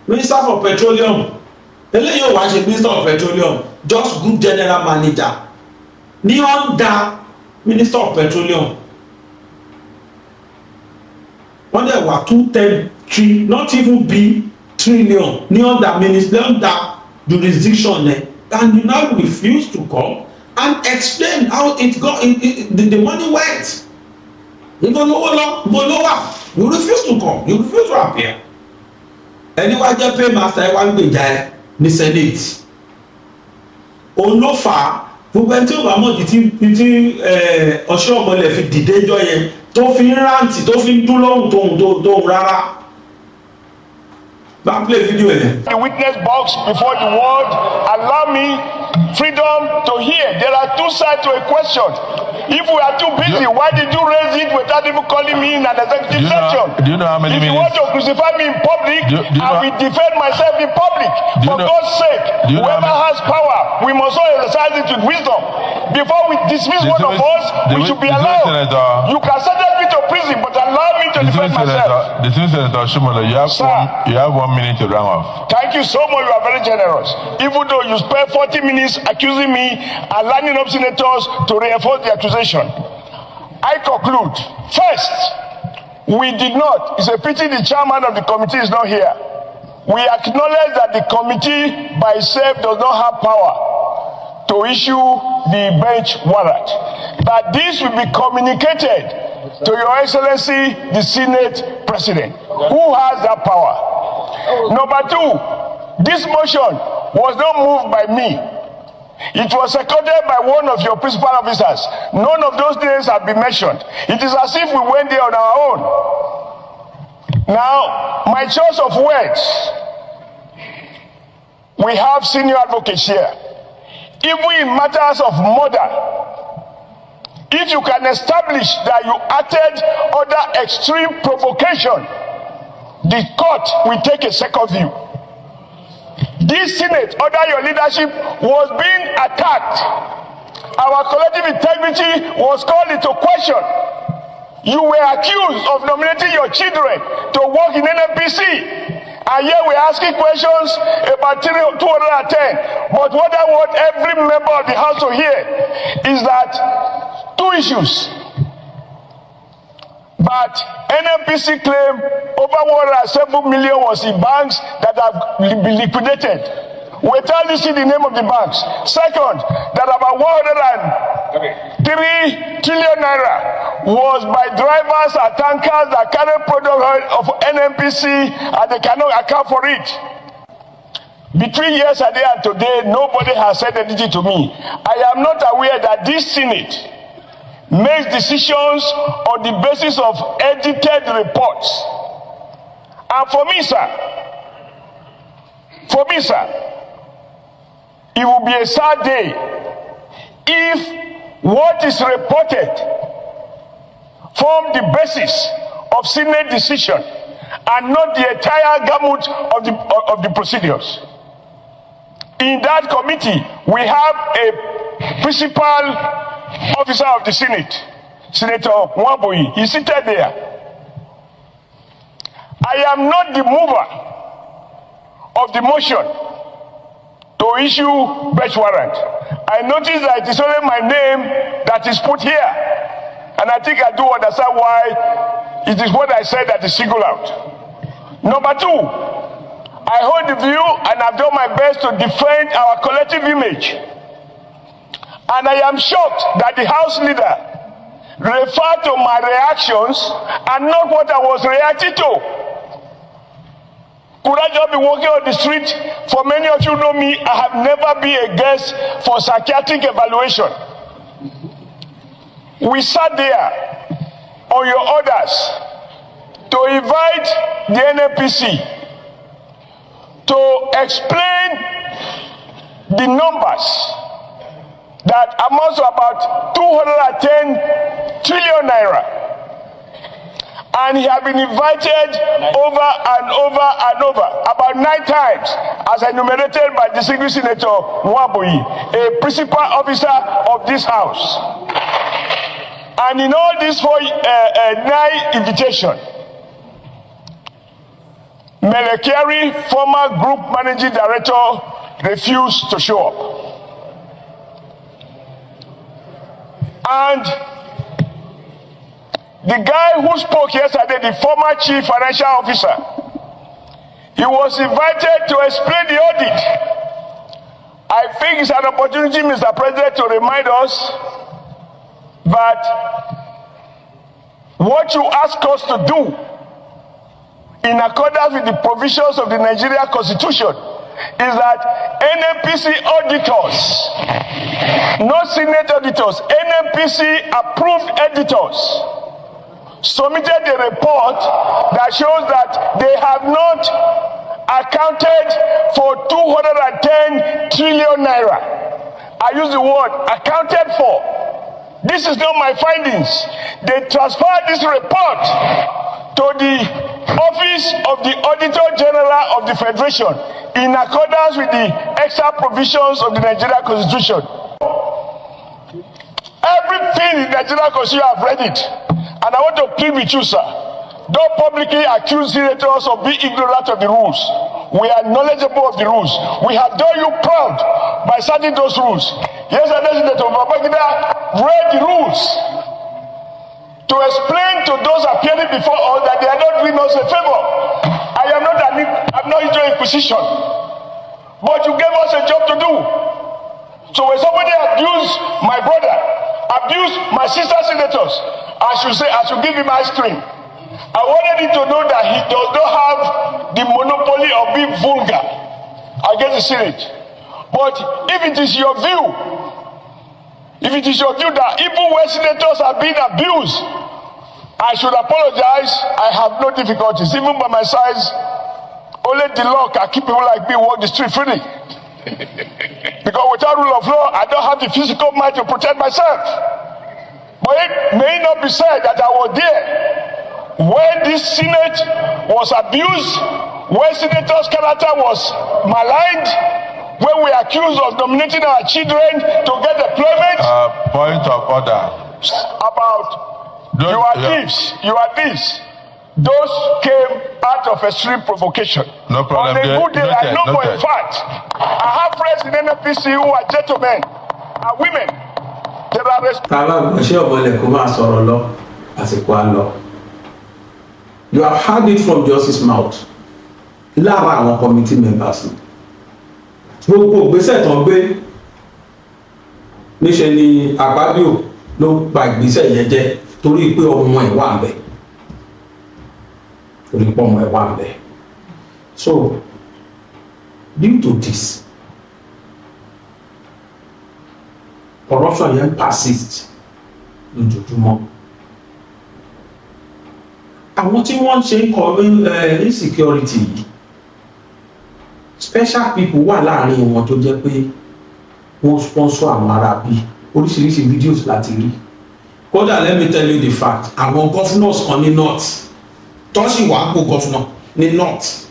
Minister for Petroleum. eléyìí ò wá ṣe Minister of Petroleum, just group general manager ní under Minister of Petroleum. wọ́n dẹ̀ wà 210 trillion, not even be trillion ní under minister under jurisdiction yẹn, and you now refuse to come and explain how it got the money went. Ibo lówó lọ, ibo ló wà, you refuse to come, you refuse to appear. ẹni wá jẹ́ paymaster ẹ wá ń gbèjà ẹ ní senate. òun ló fà á gbogbo ẹni tí ó bá mọ̀ títí Oshiomhole fi dìde jọ yẹn tó fi ń rántí tó fi ń dún lóhùn tóhùn rárá. bá play video yẹn. The witness box before the world, allow me freedom to hear. There are two sides to a question. If we are too busy, why did you raise it without even calling me in an executive session? Do you know how many if minutes? you want to crucify me in public, I will defend myself in public. For God's sake, whoever has power, we must all exercise it with wisdom. Before we dismiss one of us, we should be allowed. You can sentence me to prison, but allow me to defend myself. The Senator Oshiomhole, you have 1 minute to round off. Thank you so much. You are very generous. Even though you spent 40 minutes accusing me and lining up senators to reinforce the accusation, I conclude. First, we did not. It's a pity the chairman of the committee is not here. We acknowledge that the committee by itself does not have power to issue the bench warrant. But this will be communicated to Your Excellency, the Senate President, who has that power. Number two, this motion was not moved by me. It was seconded by one of your principal officers. None of those names have been mentioned. It is as if we went there on our own. Now, my choice of words, we have senior advocates here. Even in matters of murder, if you can establish that you acted under extreme provocation, the court will take a second view. This Senate, under your leadership, was being attacked. Our collective integrity was called into question. You were accused of nominating your children to work in NNPC. And here we're asking questions about 210. But what I want every member of the House to hear is that two issues. But NNPC claim over 107 million was in banks that have been liquidated. Without listing the name of the banks. Second, that about 103 trillion naira was by drivers and tankers that carry product of NNPC and they cannot account for it. Between yesterday and today, nobody has said anything to me. I am not aware that this Senate makes decisions on the basis of edited reports. And for me, sir, it will be a sad day if what is reported form the basis of Senate decision and not the entire gamut of the procedures. In that committee, we have a principal officer of the Senate, Senator Nwabui. He's seated there. I am not the mover of the motion to issue bench warrant. I notice that it is only my name that is put here. And I think I do understand why it is what I said that is singled out. Number two, I hold the view and I've done my best to defend our collective image. And I am shocked that the House leader referred to my reactions and not what I was reacting to. Could I just be walking on the street? For many of you know me, I have never been a guest for psychiatric evaluation. We sat there on your orders to invite the NNPC to explain the numbers that amounts to about 210 trillion naira. And he had been invited over and over and over, about 9 times, as enumerated by Distinguished Senator Nwabui, a principal officer of this House. And in all these 9 invitations, Melekeri, former group managing director, refused to show up. And the guy who spoke yesterday, the former chief financial officer, he was invited to explain the audit. I think it's an opportunity, Mr. President, to remind us that what you ask us to do in accordance with the provisions of the Nigeria Constitution is that NNPC auditors, not Senate auditors, NNPC approved auditors, submitted a report that shows that they have not accounted for 210 trillion naira. I use the word accounted for. This is not my findings. They transferred this report to the Office of the Auditor General of the Federation in accordance with the extra provisions of the Nigeria Constitution. Everything in the Nigeria Constitution, I've read it. And I want to plead with you, sir. Don't publicly accuse senators of being ignorant of the rules. We are knowledgeable of the rules. We have done you proud by citing those rules. Yesterday, Senator Babangida read the rules to explain to those appearing before us that they are not doing us a favor. I'm not into inquisition, but you gave us a job to do. So when somebody abused my brother, abused my sister senators, I should give him ice cream. I wanted him to know that he does not have the monopoly of being vulgar against the Senate. But if it is your view, that even when senators are being abused, I should apologize. I have no difficulties. Even by my size, only the law can keep people like me walk the street freely. Because without rule of law, I don't have the physical might to protect myself. But it may not be said that I was there when this Senate was abused, when Senator's character was maligned, when we are accused of nominating our children to get employment. Point of order. About you are thieves. Those came out of extreme provocation. No problem. On a good day, I know for a fact, I have friends in NNPC who are gentlemen and women. They are You have heard it from Justice's mouth. Lára àwọn committee members. Gbogbo ìgbésẹ̀ tó ń gbé níṣẹ́ ni Akpabio ló gba ìgbésẹ̀ yẹn jẹ́ torí pé ọmọ ẹ̀ wà ńbẹ̀. So due to this, corruption yẹn persist lójoojúmọ́. Àwọn tí wọ́n ṣe ń kọ insecurity yìí, special people wà láàrin wọn tó jẹ́ pé wọ́n sponsor àwọn ará bí oríṣiríṣi videos láti rí. Kódà let me tell you the fact, àwọn governors kan ní north tó sì wà kó governor ní north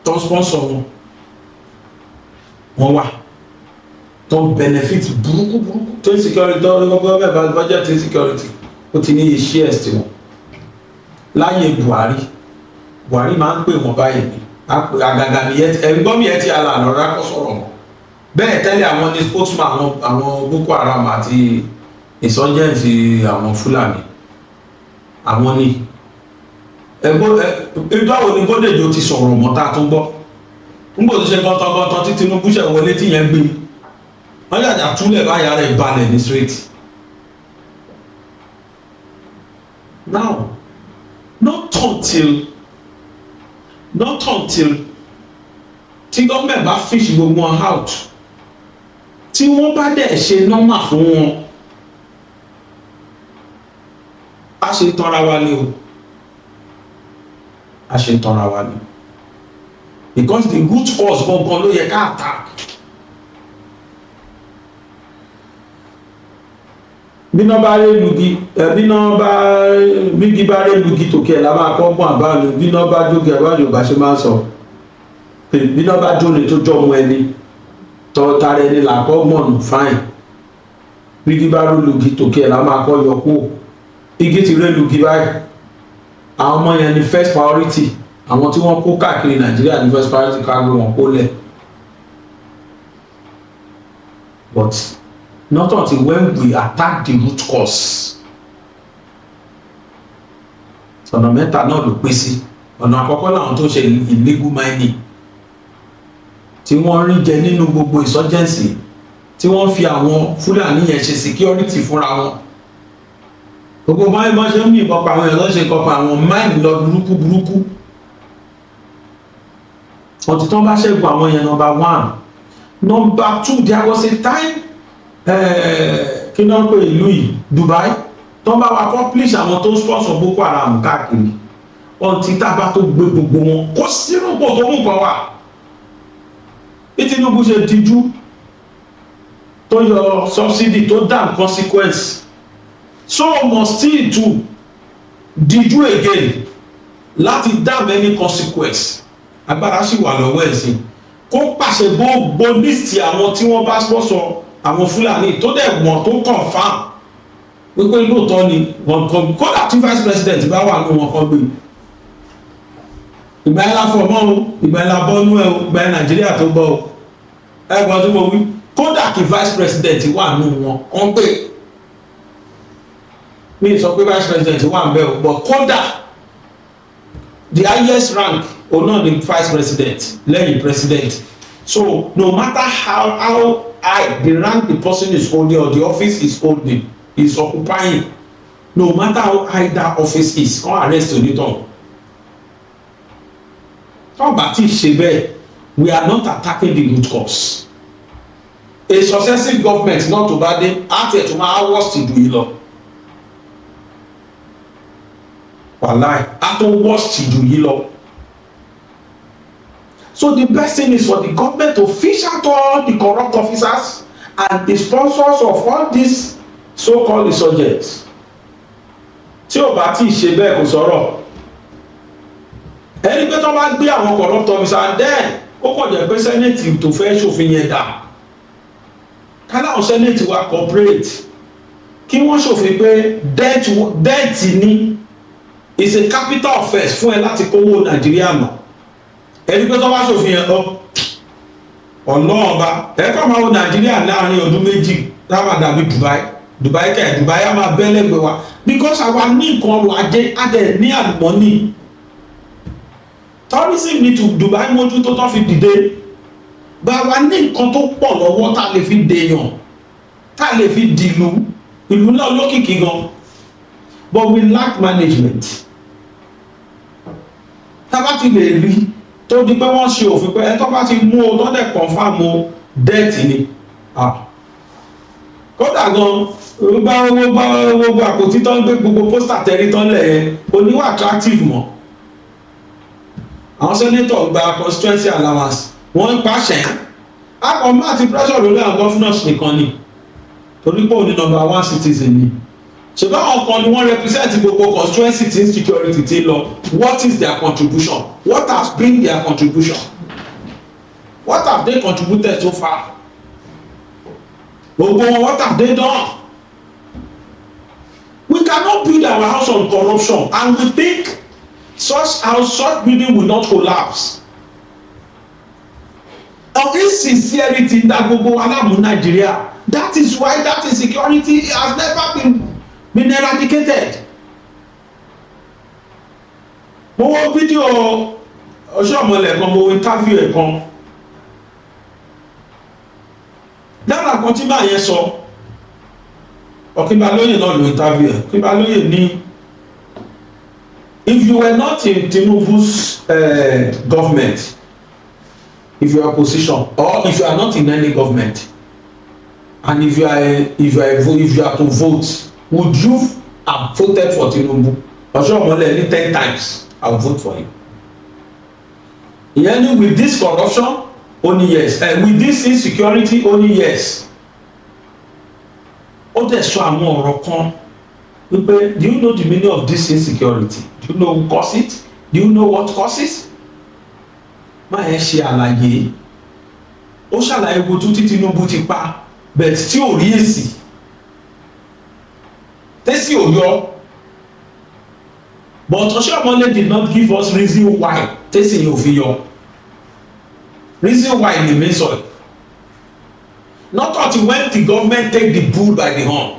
tó sponsor wọn wà tó benefit burúkú tó insecurity tó government budget insecurity ó ti ní iye shares tiwọn. Láyé Buhari máa ń pè wọ́n báyìí ní àgàgà ní ẹ̀gbọ́n mi ẹ̀ ti àlà lọ́rọ́ kọ́ sọ̀rọ̀ wọn. Bẹ́ẹ̀ tẹ́lẹ̀ àwọn ní spokesman àwọn Boko Haram àti insurgency àwọn Fulani àwọn ní ẹgbẹ́ àwọn onígbọ́dẹ̀jọ ti sọ̀rọ̀ mọ́ tá a tún gbọ́ nígbà tó ṣe gọ́tọ̀gọ́tọ̀ tí Tinubu ṣe wọlé tí yẹn gbé wọ́n yàjà túlẹ̀ báyà rẹ̀ balẹ̀ ní straight. Now not until tí gọ́ọ̀mẹ̀ bá fish gbogbo wọn out tí wọ́n bá dẹ̀ ṣe normal fún wọn a ṣe tanra wa ni because the root cause gangan ló yẹ ká attack. Bíná bá ré lugi bígi bá ré lugi tòkè ẹ̀ la máa kọ́ gbọ́n àbáàlú bíná bá jókè àbáàlú ò bá ṣe máa ń sọ bíná bá jóni tó jọ ọmọ ẹni tọ́tara ẹni là kọ́ gbọ́n fine bígi bá ré lugi tòkè ẹ̀ la máa kọ́ yọ kú igi ti ré lugi báyìí àwọn ọmọ yẹn ni first priority àwọn tí wọ́n kó káàkiri Nàìjíríà ní first priority ká gbé wọn kó lẹ̀ but not until when we attack the root cause. Ọ̀nà mẹ́ta náà ló pín sí. Ọ̀nà àkọ́kọ́ làwọn tó ṣe illegal mining tí wọ́n rí jẹ nínú gbogbo insurgency tí wọ́n fi àwọn Fúlàní yẹn ṣe security fúnra wọn. Gbogbo báyìí máa ṣe ń yìnbọn pa àwọn èèyàn lọ́sẹ̀ kan pa àwọn mine lọ burúkú. Òtítọ́ bá ṣẹ́gun àwọn èèyàn number 1. Number 2, there was a time kí náà pé ìlú yìí Dubai tó bá wa accomplish àwọn tó sponsor Boko Haram káàkiri ọtí tábà tó gbé gbogbo wọn kó sínú pò tó mú nǹkan wà bí Tinubu ṣe díjú tó yọ subsidy tó dá consequence so must still to díjú again láti dá many consequence agbára sì wà lọ́wọ́ ẹ̀sìn kó pàṣẹ gbogbo list àwọn tí wọ́n bá sponsor àwọn Fúlàní tó dẹ̀ mọ̀ tó confam wípé lóòótọ́ ni wọ́n kọ́ kódà tí vice president bá wà ní wọn kọ́ gbé ìgbà yẹn la fọ̀ mọ́ o ìgbà yẹn la bọ́ nú ẹ o ìgbà yẹn Nàìjíríà tó gbọ́ o ẹgbọ́n tó mọ̀ wí kódà kí vice president wà nú wọn kọ́ gbé mi sọ pé vice president wà ń bẹ̀ o but kódà the highest rank o náà ni vice president lẹ́yìn president so no matter how high the rank the person is holding or the office is holding is occupying no matter how high that office is come arrest onítọ̀ tó bá ti ṣe bẹ́ẹ̀ we are not attacking the root cause. A successive government not to bá dé á tiẹ̀ tún máa worst jù yìí lọ. Wàláì á tún worst jù yìí lọ. So the best thing is for the government to fish out all the corrupt officers and the sponsors of all these so-called insurgents. Tí ò bá tí ì ṣe bẹ́ẹ̀ kò sọ̀rọ̀. Ẹni pé tó bá gbé àwọn corrupt officers then ó kàn jẹ́ pé senate tó fẹ́ ṣòfin yẹn dà. Káláwọn senate wa cooperate kí wọ́n ṣòfin pé debt ní is a capital offence fún ẹ láti kówó Nàìjíríà mọ́. Ẹni pé tó bá ṣòfin yẹn ọlọ́ọ̀ba ẹ̀kọ́ máa wo Nàìjíríà láàrin ọdún méjì láwọn dàbí Dubai á máa bẹ́ lẹ́gbẹ̀ẹ́ wa because àwa ní nǹkan ọrọ̀ ajé adẹ̀ ní àlùmọ́nì. Tourism ní Dubai mójú tó tán fi dìde bá wa ní nǹkan tó pọ̀ lọ́wọ́ tá a lè fi dèèyàn tá a lè fi dìlú ìlú náà lókìkí gan but we lack management. Tá a bá ti lè rí tó di pé wọ́n ṣe òfin pé ẹ tó bá ti mú o tó dẹ̀ confam o debt ni kódà gan gbogbo àpótí tó ń gbé gbogbo pósítà tẹ́rí tán lẹ̀ yẹn oníwà attractive mọ́. Àwọn senator gba constituency allowance wọ́n ń pàṣẹ àkọ́mọ́ àti pressure lórí àwọn governors nìkan ni torí pé òní number 1 citizen ni ṣùgbọ́n àwọn kan ni wọ́n represent gbogbo constituency tí insecurity ti lọ. What is their contribution? What has been their contribution? What have they contributed so far? Gbogbo wọn what have they done? We cannot build our house on corruption and we think such building will not collapse. Of insincerity that gbogbo aláàmú Nàìjíríà, that is why that insecurity has never been eradicated. Mo wo fídíò ọ̀ṣọ́mọlẹ̀ kan mo wo interview ẹ̀ kan. Lára kan tí máa yẹn sọ Ọ̀kínbalóyè náà lo interview ẹ̀. Ọ̀kínbalóyè ní if you were not in Tinubu's government, if you are opposition or if you are not in any government and if you are to vote, would you have voted for Tinubu? Ọ̀ṣọ́mọlẹ̀ ní 10 times I will vote for him. Ìyẹn with this corruption only yes, with this insecurity only yes. Ó dẹ̀ sọ àwọn ọ̀rọ̀ kan wípé do you know the meaning of this insecurity? Do you know who cause it? Do you know what causes? Má ẹ ṣe àlàyé. Ó ṣàlàyé gbogbo tí Tinubu ti pa bẹ́ẹ̀ tí ò rí èsì. Tẹ́sí ò yọ. But Oshiomhole did not give us reason why tẹ́sí yóò fi yọ. Reason why ni mi sọ. Not until when the government take the bull by the horn.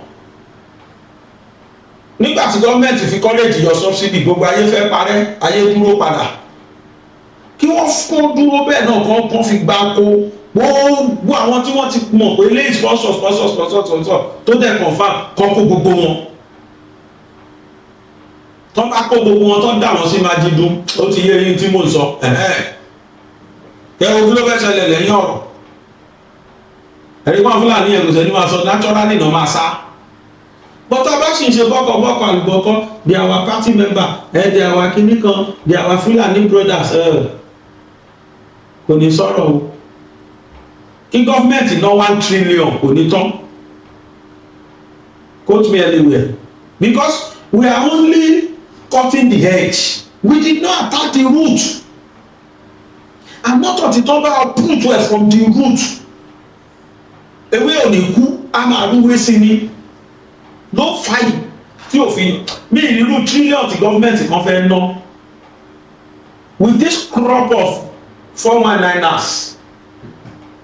Nígbà tí gọ́ọ̀mẹ̀ntì fi kọ́lẹ́jì yọ subsidy gbogbo ayé fẹ́ parẹ́ ayé dúró padà. Kí wọ́n kó dúró bẹ́ẹ̀ náà kán fi gbá kó gbogbo àwọn tí wọ́n ti mọ̀ pé ilé sponsor tó dẹ̀ confam kán kó gbogbo wọn. Tán bá kó gbogbo wọn tán dà wọ́n sí Májídùn ó ti yé yín tí mò ń sọ. Ẹ̀rọ ojú ló fẹ́ ṣẹlẹ̀ lẹ́yìn ọ̀rọ̀. Ẹ̀rí kan Fúlàní ẹ̀gùsẹ̀ ní máa sọ naturally náà máa sá. But tá a bá sì ń ṣe bọ́kọ̀ àlùbọ́kọ́ they are our party member they are our kìnnì kan they are our Fulani brothers kò ní sọ̀rọ̀ o. Kí gọ́ọ̀mẹ̀ntì ná 1 trillion kò ní tán. Quote me anywhere because we are only cutting the edge. We did not attack the root. And not until tó bá uproot well from the root. Ewé ò ní kú a máa rúwé sí ni. No fight tí òfin mi ìrírú trillion tí gọ́ọ̀mẹ̀ntì kan fẹ́ ná. With this crop of 419ers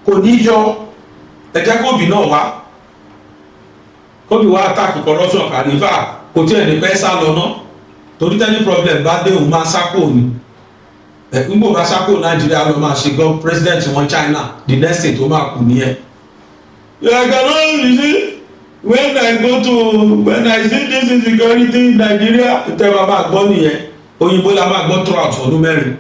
kò ní yọ ẹ̀jẹ̀ kóbì náà wá. Kóbì wá attack corruption kànífà kò tí ẹ̀ ní pẹ́ sá lọ ná. Torí tẹ́lẹ̀ problem bá dé òun máa sápò ni. Nígbò bá sápò Nàìjíríà lọ máa ṣe gan president wọn China the next thing tó máa kù nìyẹn. You see, when I see this insecurity in Nigeria, tẹ́ bá máa gbọ́ nìyẹn òyìnbó la máa gbọ́ throughout ọdún mẹ́rin.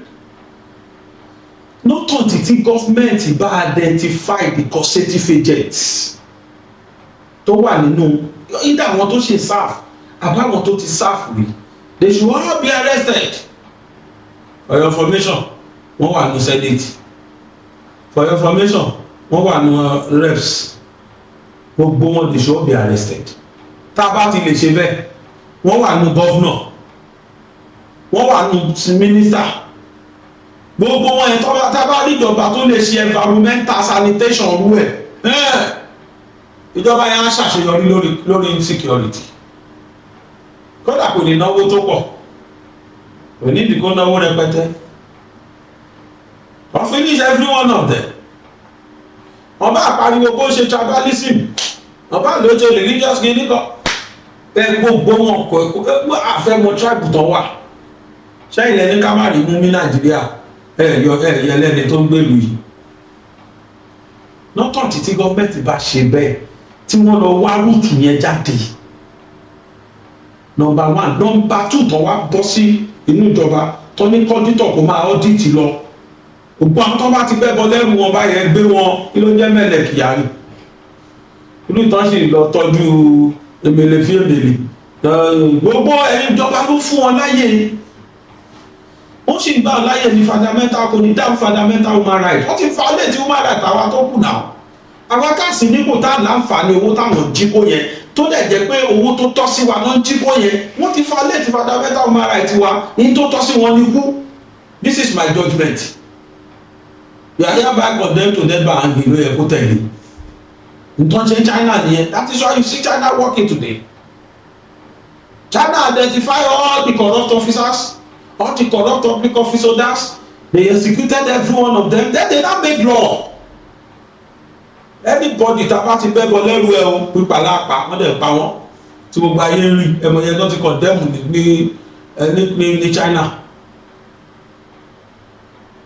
not until tí gọ́fìmẹ̀ntì bá identify the causative agents tó wà nínú either àwọn tó ṣe serve àbáwọn tó ti serve rí, they should all be arrested. For your information, wọ́n wà ní senate. For your information, wọ́n wà ní reps. Gbogbo wọn they should all be arrested. Tá a bá ti lè ṣe bẹ́ẹ̀, wọ́n wà ní governor, wọ́n wà ní minister. Gbogbo wọn yẹn tá a bá rí ìjọba tó lè ṣe environmental sanitation rú ẹ̀, ìjọba yẹn á ṣàṣeyọrí lórí insecurity. Kódà kò ní náwó tó pọ̀, kò ní ìdí kó náwó rẹpẹtẹ. Wọ́n finish every one of them. Wọ́n bá pariwo kó ṣe tribalism, wọ́n bá lè ṣe religious guinea kan. Bẹ́ẹ̀ gbogbo wọn kò àfẹ́mọ̀ tribe tó wà. Ṣé ilẹ̀ ní ká má rí mú ní Nàìjíríà ẹ̀yẹ lẹ́ni tó ń gbèlú yìí. Nọ́tàn títí gọ́ọ̀mẹ̀ntì bá ṣe bẹ́ẹ̀ tí wọ́n lọ wá rúùtù yẹn jáde. Number one. Number two, tó wá bọ́ sí inú ìjọba tó ní kọ́dítọ̀ kó máa ọ́díìtì lọ. Gbogbo àwọn tó bá ti bẹ́ bọ́ lẹ́rù wọn báyẹn gbé wọn kí ló jẹ́ mẹ́lẹ̀ Kyari. Inú ìtàn sì lọ tọ́jú emele fíèmèlè. Gbogbo ẹ̀yin ìjọba ló fún wọn láyè. Wọ́n sì gbà láyè ní fundamental, kò ní dáhùn fundamental human rights. Wọ́n ti fa ilé tí human rights àwa tó kù náà. Àwa káàsì nípò tá à láǹfààní owó táwọn jí kó yẹn tó dẹ̀ jẹ́ pé owó tó tọ́ sí wa náà ń jí kó yẹn. Wọ́n ti fa ilé tí fundamental human rights wa ní tó tọ́ sí wọn ní kú. This is my judgement. You are hereby condemned to death by hanging ló yẹ kó tẹ̀lé. Nǹkan ṣe China nìyẹn. That is why you see China working today. China identify all the corrupt officers, all the corrupt public officers. They executed every one of them. Then they now make law. Anybody tá a bá ti bẹ́ bọ lẹ́rù ẹ̀ o pípa lápá wọ́n dẹ̀ pa wọ́n tí gbogbo ayé ń rí ẹ̀mọ̀ yẹn tó ti condemn ní China.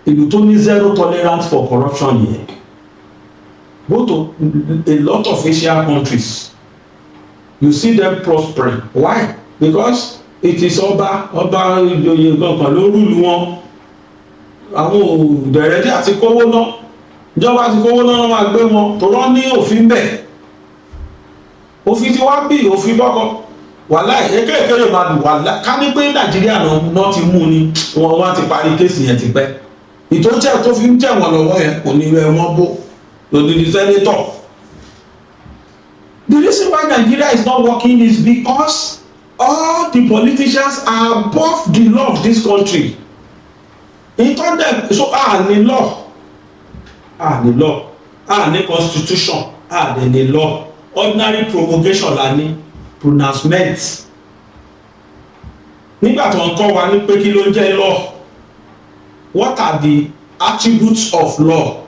Ìlú tó ní zero tolerance for corruption yẹn. Go to a lot of Asian countries, you see them prospering. Why? Because it is ọba ìjòyè kankan ló rúlu wọn. Àwọn òdẹ̀rẹ̀dẹ̀ àti kówó náà ìjọba ti kówó náà máa gbé wọn tó rán ní òfin bẹ́ẹ̀. Òfin tí wá bí òfin bọ́kọ wàláì kékeré máa dùn wàláì ká ní pé Nàìjíríà náà ti mú ni wọn wá ti parí kéèsì yẹn ti pẹ́. Ìtọ́jẹ́ tó fi ń tẹ̀ wọ́n lọ́wọ́ yẹn kò ní rẹ̀ wọ́n bó lòdì sẹ́nétọ̀. The reason why Nigeria is not working is because all the politicians are above the law of this country. In them, so ní law, ní law, ní constitution, ní law. Ordinary promulgation la ní pronouncement. Nígbà tó ń kọ́ wa ní pé kí ló ń jẹ́ law. What are the attributes of law?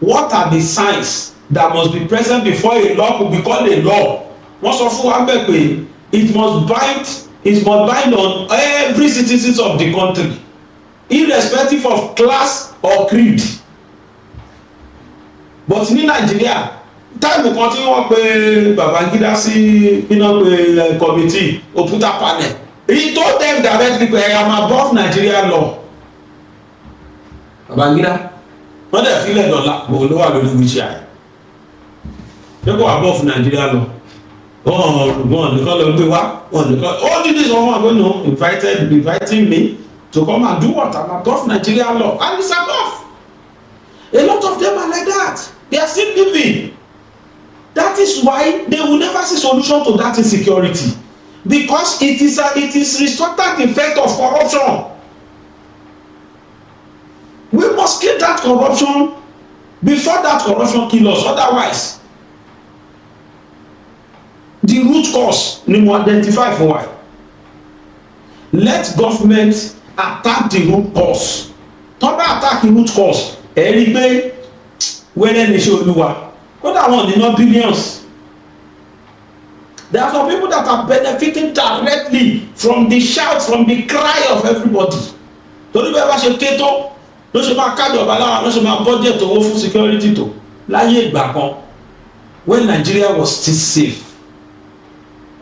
What are the signs that must be present before a law could be called a law? Wọ́n sọ fún wa bẹ́ẹ̀ pé it must bind on every citizen of the country, irrespective of class or creed. But ní Nàìjíríà táìmù kan tí wọ́n pe Babangida sí iná pe committee Oputa panel, he told them directly pé I am above Nigeria law. Babangida wọ́n dẹ̀ fílẹ̀ dọ́là gbogbo ló wà lórí wíṣẹ́ àyè lẹ́kọ̀ọ́ above Nigeria lọ wọ́n nìkan lọ gbé wá wọ́n nìkan all this one wọ́n gbé inviting me to come and do what I'm above Nigeria law and it's above. A lot of them are like that. They are still living. That is why they will never see solution to that insecurity, because it is resultant effect of corruption. We must kill that corruption before that corruption kill us. Otherwise, the root cause ni mo identify for why. Let government attack the root cause. Tó bá attack the root cause, ẹ rí pé wẹ́rẹ́ ní ṣe olúwa. Kódà wọn ní ná billions. There are some people that are benefiting directly from the shout, from the cry of everybody. Torí bẹ́ẹ̀ bá ṣe ké tó ló ṣe máa kájọ ọba lára ló ṣe máa budget owó fún security tó láyé ìgbà kan when Nigeria was still safe.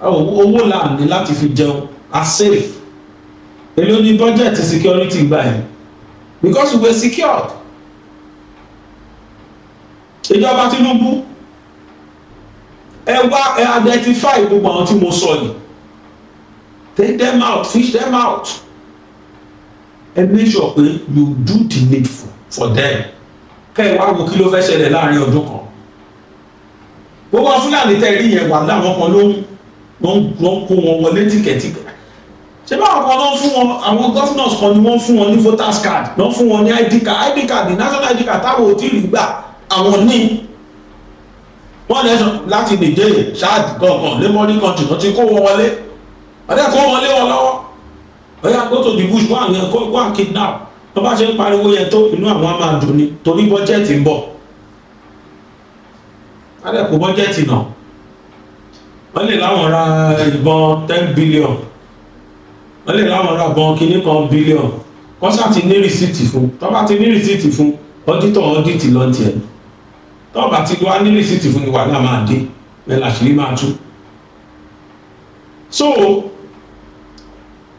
Owó là ní láti fi jẹun are safe. Èló ni budget security gbà yẹn because we were secured. ìjọba Tinubu ẹ wá ẹ identify gbogbo àwọn tí mo sọ yìí, take them out, fish them out, ẹ make sure pé you do the needful for them. kẹ́ ẹ wá wo kí ló fẹ́ ṣẹlẹ̀ láàrin ọdún kan. gbogbo Fúlàní tẹ̀rí yẹn wà láwọn kan ló ń kó wọn wọlé tìkẹ̀tìkẹ̀. ṣé báwọn kan ló ń fún wọn, àwọn governors kan ni wọ́n fún wọn ní voters card, ló ń fún wọn ní id card, the national id card táwọn ò tí ì rí gbà àwọn ní. wọ́n lẹ́sọ̀ láti Niger Chad gangan neighboring country wọ́n ti kó wọn wọlé, ọ̀dẹ́ kó wọn lé wọn lọ́wọ́. ọ̀yà go to the bush go and kidnap. tó bá ṣe ń pariwo yẹn tó inú àwọn á máa dùn ní torí bọ́jẹ́ẹ̀tì ń bọ̀. adẹ́ kó bọ́jẹ́ẹ̀tì náà wọ́n lè láwọn ra ìbọn 10 billion, wọ́n lè láwọn ra ìbọn kìíní kan billion, kọ́sà ti ní rìsíìtì fún, tó bá ti ní rìsíìtì fún ọ́dítọ̀ ọ́dítì lọ́ntì ẹ̀, tó bá ti wá ní rìsíìtì fún ni wàhálà máa dé mẹ́la ṣìlí máa tú. So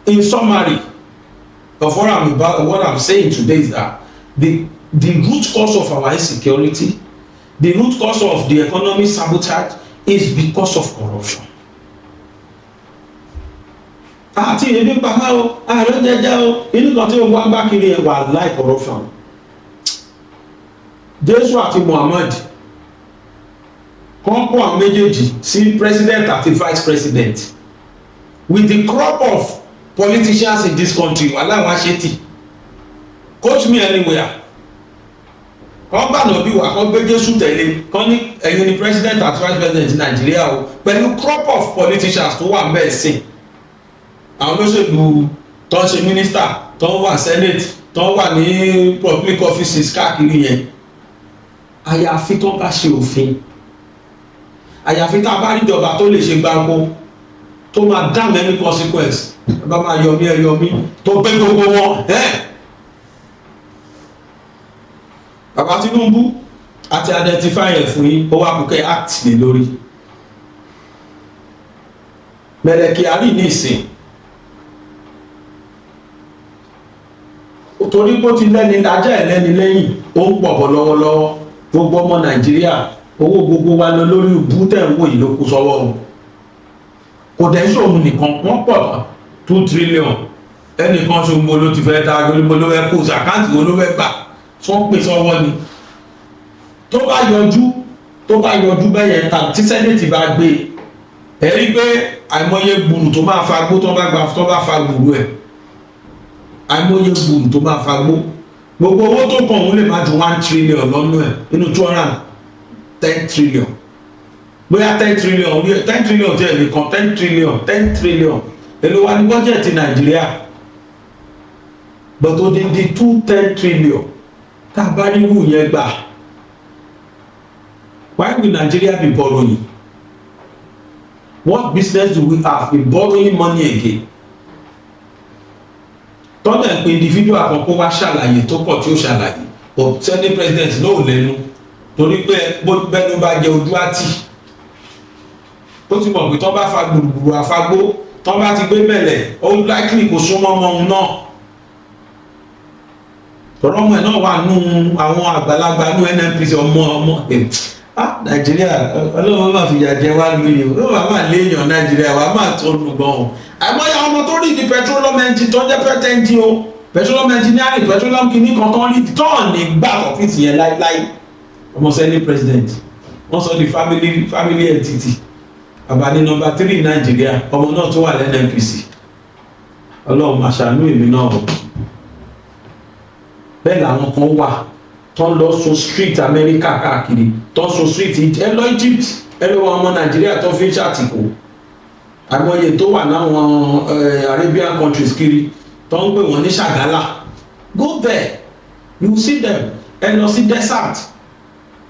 in summary of what I'm saying today is that the root cause of our insecurity, the root cause of the economic sabotage is because of corruption. àti ebi pàmò o ààrẹ jẹjẹ o inú kan tí o wá gbá kiri ẹ wà láì corruption. Jésù àti Muhammad kàn kó àwọn méjèèjì sí president àti vice president with the crop of politicians in this country wà láwọn aṣètì. Coach me anywhere. kàn bá nàbí wà kàn gbé Jésù tẹ̀lé kàn ní ẹ̀yin ni president àti vice president Nàìjíríà o pẹ̀lú crop of politicians tó wà bẹ́ẹ̀ sìn. àwọn olóṣèlú tó ń ṣe minister tó ń wà senate tó ń wà ní public offices káàkiri yẹn. àyàfi tó bá ṣe òfin, àyàfi tá a bá rí ìjọba tó lè ṣe gbáko tó máa dá many consequence, bá máa yọmí ẹ yọmí tó gbé gbogbo wọn. bàbá Tinubu àti identify ẹ̀ fún yín, ó wá kúkẹ́ act lé lórí. Mẹ̀rẹ̀ Kyari ní ìsìn torí pé ó ti lẹ́ni ajá ẹ̀ lẹ́ni lẹ́yìn, ó ń pọ̀bọ̀ lọ́wọ́lọ́wọ́. gbogbo ọmọ Nàìjíríà owó gbogbo wa lọ lórí ìbú tẹ̀ ń wò yìí ló kó sọ́wọ́ o. kò dẹ̀ ṣòun nìkan, wọ́n pọ̀ 2 trillion ẹnìkan ṣòun ló ti fẹ́ ta gbogbo ló fẹ́ kó sàkáǹtì wo ló fẹ́ gbà sọ pé sọ́wọ́ ni. tó bá yọjú bẹ́yẹn ta tí sẹ́nẹ̀tì bá gbé ẹ rí pé àìmọye gbùrù tó máa fa gbó tó bá fa gbùrù ẹ̀, àìmọye gbùrù tó máa fa gbó. gbogbo owó tó kàn òun lè má ju 1 trillion lọ́nà ẹ̀ nínú 210 trillion. bóyá 10 trillion jẹ́ nìkan 10 trillion èlò wa ní bọ́jẹ̀tì Nàìjíríà but ó di 210 trillion tá a bá nínú yẹn gbà. Why will Nigeria be borrowing? What business do we have in borrowing money again? tọ́jà pé individual àkọ́kọ́ wá ṣàlàyé tó pọ̀ tí ó ṣàlàyé but senate president náà lẹ́nu torí pé bẹ́nu bá jẹ ojú àti ó ti mọ̀ pé tọ́ bá fa gbùrùgbùrù àfagbó tọ́ bá ti gbé mẹ́lẹ̀ ó likely kò súnmọ́ ọmọ òun náà tọ́rọ ọmọ ẹ̀ náà wà nù àwọn àgbàlagbà nù NNPC ọmọ Nàìjíríà ọlọ́run máa fìyà jẹ wá lóye ó wà máa léèyàn Nàìjíríà wà máa tó nù gan-an àìmọye ọmọ tó rí di petroleum engine tó jẹ́ pẹ́tẹ́ǹtì o petroleum engineering petroleum kìíní kan tó ń rí tọ́ọ̀nì gbà ọ̀fíìsì yẹn láíláí ọmọ senate president wọ́n sọ di family entity bàbá ní number 3 Nàìjíríà ọmọ náà tó wà lẹ́nà NPC ọlọ́run máa ṣàánú èmi náà bẹ́ẹ̀ làwọn kan wà tó ń lọ so street America káàkiri tó ń so street ẹ lọ Egypt ẹ lọ ọmọ Nàìjíríà tó fi ń ṣàtìkù àgbọ̀yẹ tó wà láwọn Arabian countries kiri tó ń pè wọ́n ní Ṣàgálà go there you see them ẹ lọ sí desert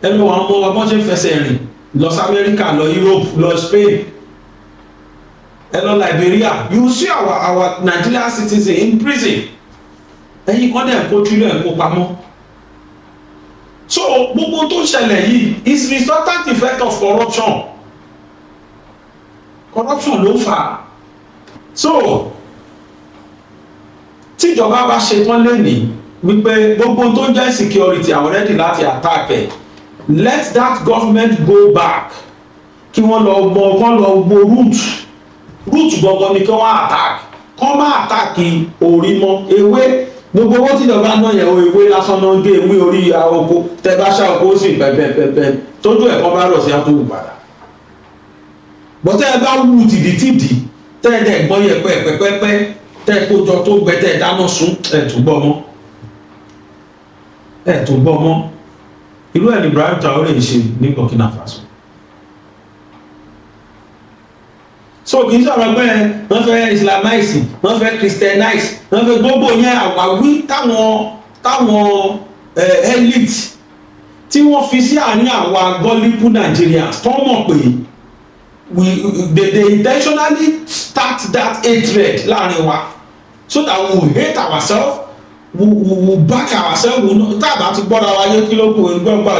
ẹ lọ àwọn ọmọ wa bọ́n ṣe fẹsẹ̀ rìn lọ sí America lọ Europe lọ Spain ẹ lọ Liberia you see our Nigerian citizens in prison ẹ̀yin kan dẹ̀ kó trillion kó pamọ́. So gbogbo tó ṣẹlẹ̀ yìí is resultant effect of corruption ló fà á. So tíjọba bá ṣe tán lẹ́nìí wípé gbogbo tó ń jẹ́ security àwọn ready láti attack ẹ̀ let that government go back kí wọ́n lọ gbọ́ kán lọ gbọ́ root gbọ̀ngàn ni kí wọ́n attack kán má attack orí mọ́ ewé gbogbo owó tí ìjọba náà yẹ ewé lásán náà gé ewé orí oko tẹ bá ṣá oko ó sì pẹpẹpẹpẹ tójú ẹ̀kọ́ bá rọ̀ sí àtúwò padà bọ́tẹ́ ẹ bá wù tìdítìdí tẹ́ ẹ dẹ̀ gbọ́ yẹ pẹ́pẹ́pẹ́ tẹ́ ẹ kójọ tó gbẹ tẹ́ ẹ dáná sun ẹ̀ tó gbọ́ mọ́ irú ẹ̀ ní Ibrahim Traoré ṣe ní Burkina Faso. So kì í sọ̀rọ̀ pé wọ́n fẹ́ islamize wọ́n fẹ́ christianize wọ́n fẹ́ gbogbo yẹn àwáwí táwọn elite tí wọ́n fi sí àárín àwa gullible Nigerians tó mọ̀ pé they intentionally start that hatred láàrin wa so that we will hate ourselves we will back ourselves tábà ti gbọ́dọ̀ wa yé kí ló kù gbọ́ngbà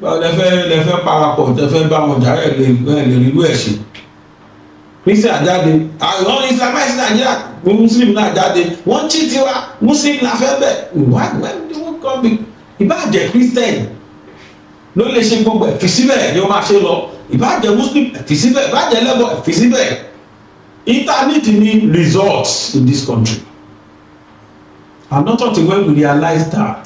lẹ́fẹ́ parapọ̀ lẹ́fẹ́ bá wọn jà ẹ̀ lè rírú ẹ̀ ṣe. Christian jáde àwọn Islamic Nigeria Muslim náà jáde wọ́n cheat wa Muslim náà fẹ́ bẹ̀ when they won't come ìbáàjẹ́ Christian ló lè ṣe gbogbo ẹ̀ fi síbẹ̀ ni ó máa ṣe lọ ìbáàjẹ́ Muslim fi síbẹ̀ ìbáàjẹ́ lẹ́bọ̀ fi síbẹ̀ internet ní results in this country and not until when we realize that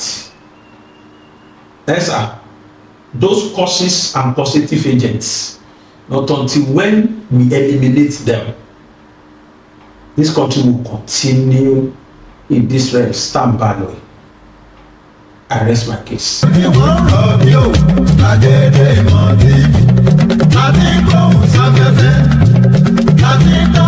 those causes and causative agents not until when we eliminate them this country will continue in this realm stand by me. I rest my case. Láti gbóhùn sáfẹ́fẹ́, láti gbóhùn.